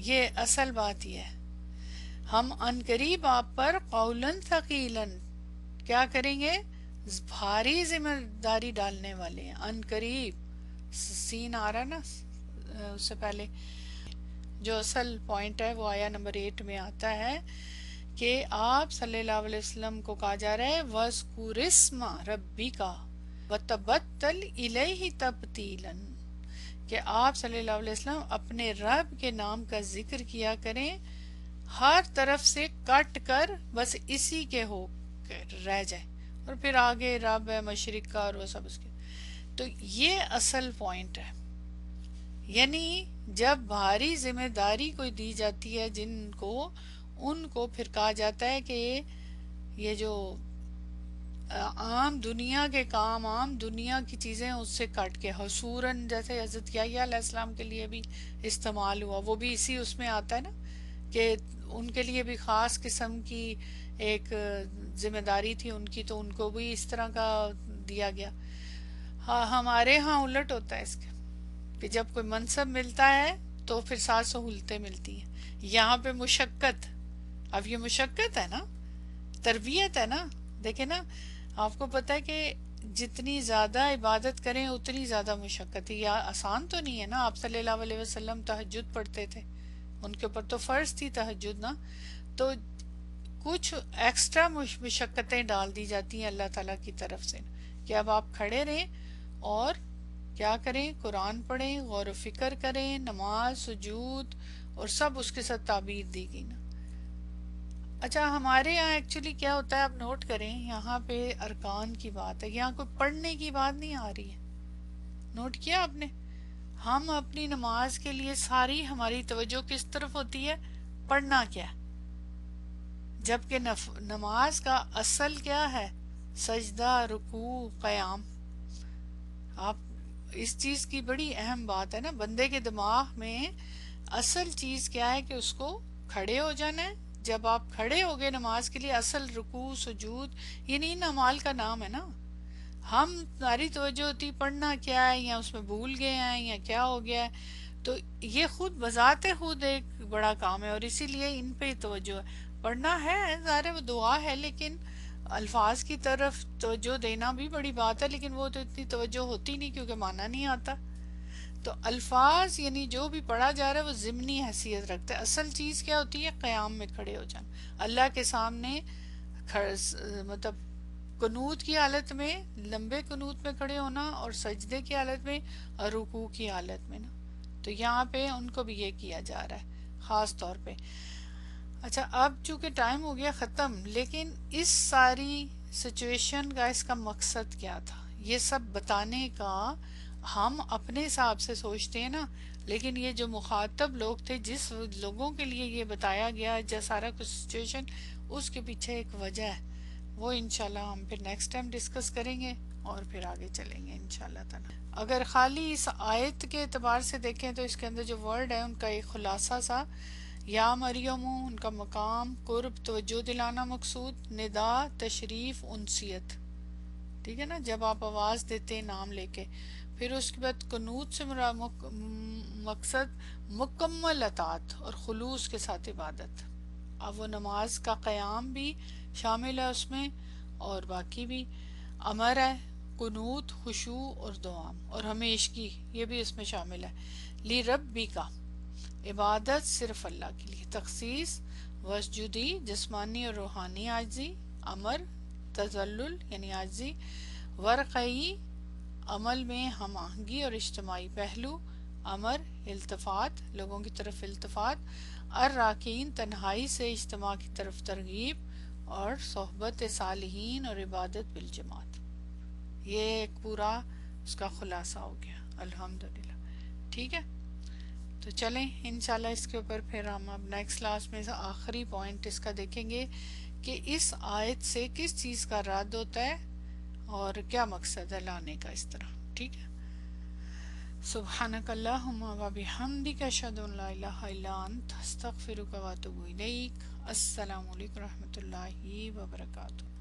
یہ اصل بات یہ ہے، ہم عنقریب آپ پر قولاً ثقیلاً کیا کریں گے، بھاری ذمہ داری ڈالنے والے ہیں، عنقریب، سین آ رہا نا اس سے پہلے، جو اصل پوائنٹ ہے وہ آیا نمبر 8 میں آتا ہے کہ آپ صلی اللہ علیہ وسلم کو کہا جا رہا ہے وَاذْكُرِ اسْمَ رَبِّكَ وَتَبَتَّلْ إِلَيْهِ تَبْتِيلًا، کہ آپ صلی اللہ علیہ وسلم اپنے رب کے نام کا ذکر کیا کریں، ہر طرف سے کٹ کر بس اسی کے ہو کر رہ جائے، اور پھر آگے رب ہے مشرق کا اور وہ سب اس کے، تو یہ اصل پوائنٹ ہے، یعنی جب بھاری ذمہ داری کوئی دی جاتی ہے جن کو، ان کو پھر کہا جاتا ہے کہ یہ جو عام دنیا کے کام، عام دنیا کی چیزیں اس سے کٹ کے، حصوراً جیسے حضرت یحییٰ علیہ السلام کے لیے بھی استعمال ہوا، وہ بھی اسی اس میں آتا ہے نا کہ ان کے لیے بھی خاص قسم کی ایک ذمہ داری تھی ان کی، تو ان کو بھی اس طرح کا دیا گیا۔ ہاں ہمارے ہاں الٹ ہوتا ہے اس کے، کہ جب کوئی منصب ملتا ہے تو پھر ساتھ سہولتیں ملتی ہیں، یہاں پہ مشقت، اب یہ مشقت ہے نا، تربیت ہے نا، دیکھیں نا، آپ کو پتہ ہے کہ جتنی زیادہ عبادت کریں اتنی زیادہ مشقت ہے، یہ آسان تو نہیں ہے نا، آپ صلی اللہ علیہ وسلم تہجد پڑھتے تھے، ان کے اوپر تو فرض تھی تہجد نا، تو کچھ ایکسٹرا مشقتیں ڈال دی جاتی ہیں اللہ تعالیٰ کی طرف سے کہ اب آپ کھڑے رہیں اور کیا کریں، قرآن پڑھیں، غور و فکر کریں، نماز، سجود، اور سب اس کے ساتھ تعبیر دی گئی نا۔ اچھا ہمارے یہاں ایکچولی کیا ہوتا ہے، آپ نوٹ کریں، یہاں پہ ارکان کی بات ہے، یہاں کوئی پڑھنے کی بات نہیں آ رہی ہے، نوٹ کیا آپ نے؟ ہم اپنی نماز کے لیے ساری ہماری توجہ کس طرف ہوتی ہے، پڑھنا کیا، جبکہ نماز کا اصل کیا ہے، سجدہ، رکوع، قیام، آپ اس چیز کی بڑی اہم بات ہے نا، بندے کے دماغ میں اصل چیز کیا ہے کہ اس کو کھڑے ہو جانا ہے. جب آپ کھڑے ہو گئے نماز کے لیے، اصل رکوع سجود یہ نہیں اعمال کا نام ہے نا. ہم ہماری توجہ ہوتی پڑھنا کیا ہے، یا اس میں بھول گئے ہیں، یا کیا ہو گیا ہے. تو یہ خود بذات خود ایک بڑا کام ہے، اور اسی لیے ان پہ توجہ ہے. پڑھنا ہے ظاہر ہے وہ دعا ہے، لیکن الفاظ کی طرف توجہ دینا بھی بڑی بات ہے، لیکن وہ تو اتنی توجہ ہوتی نہیں کیونکہ معنی نہیں آتا. تو الفاظ یعنی جو بھی پڑھا جا رہا ہے وہ ضمنی حیثیت رکھتا ہے. اصل چیز کیا ہوتی ہے؟ قیام میں کھڑے ہو جانا، اللہ کے سامنے مطلب قنوت کی حالت میں، لمبے قنوت میں کھڑے ہونا، اور سجدے کی حالت میں، اور رکوع کی حالت میں نا. تو یہاں پہ ان کو بھی یہ کیا جا رہا ہے خاص طور پہ. اچھا اب چونکہ ٹائم ہو گیا ختم، لیکن اس ساری سچویشن کا اس کا مقصد کیا تھا یہ سب بتانے کا؟ ہم اپنے حساب سے سوچتے ہیں نا، لیکن یہ جو مخاطب لوگ تھے، جس لوگوں کے لیے یہ بتایا گیا جو سارا کچھ سچویشن، اس کے پیچھے ایک وجہ ہے. وہ انشاءاللہ ہم پھر نیکسٹ ٹائم ڈسکس کریں گے، اور پھر آگے چلیں گے انشاءاللہ تعالی. اگر خالی اس آیت کے اعتبار سے دیکھیں تو اس کے اندر جو ورڈ ہے ان کا ایک خلاصہ سا: یا مریم، ان کا مقام، قرب توجہ دلانا مقصود، ندا تشریف انسیت. ٹھیک ہے نا، جب آپ آواز دیتے ہیں نام لے کے. پھر اس کے بعد قنوت سے مقصد مکمل اطاعت اور خلوص کے ساتھ عبادت. اب وہ نماز کا قیام بھی شامل ہے اس میں، اور باقی بھی امر ہے، قنوت، خشوع اور دوام اور ہمیشگی یہ بھی اس میں شامل ہے. لی ربی کا، عبادت صرف اللہ کے لیے. تخصیص وسجودی، جسمانی اور روحانی عاجزی. امر تذلل یعنی عاجزی. ورقعی، عمل میں ہم آہنگی اور اجتماعی پہلو. امر التفات، لوگوں کی طرف التفات. الراکین، تنہائی سے اجتماع کی طرف ترغیب. اور صحبت صالحین اور عبادت بالجماعت. یہ ایک پورا اس کا خلاصہ ہو گیا الحمدللہ. ٹھیک ہے، تو چلیں انشاءاللہ اس کے اوپر پھر ہم اب نیکسٹ کلاس میں آخری پوائنٹ اس کا دیکھیں گے کہ اس آیت سے کس چیز کا رد ہوتا ہے اور کیا مقصد ہے لانے کا اس طرح. ٹھیک ہے، سبحانک اللہم و بحمدک، اشہد ان لا الہ الا انت، استغفرک و اتوب الیک. السلام علیکم و رحمۃ اللہ وبرکاتہ.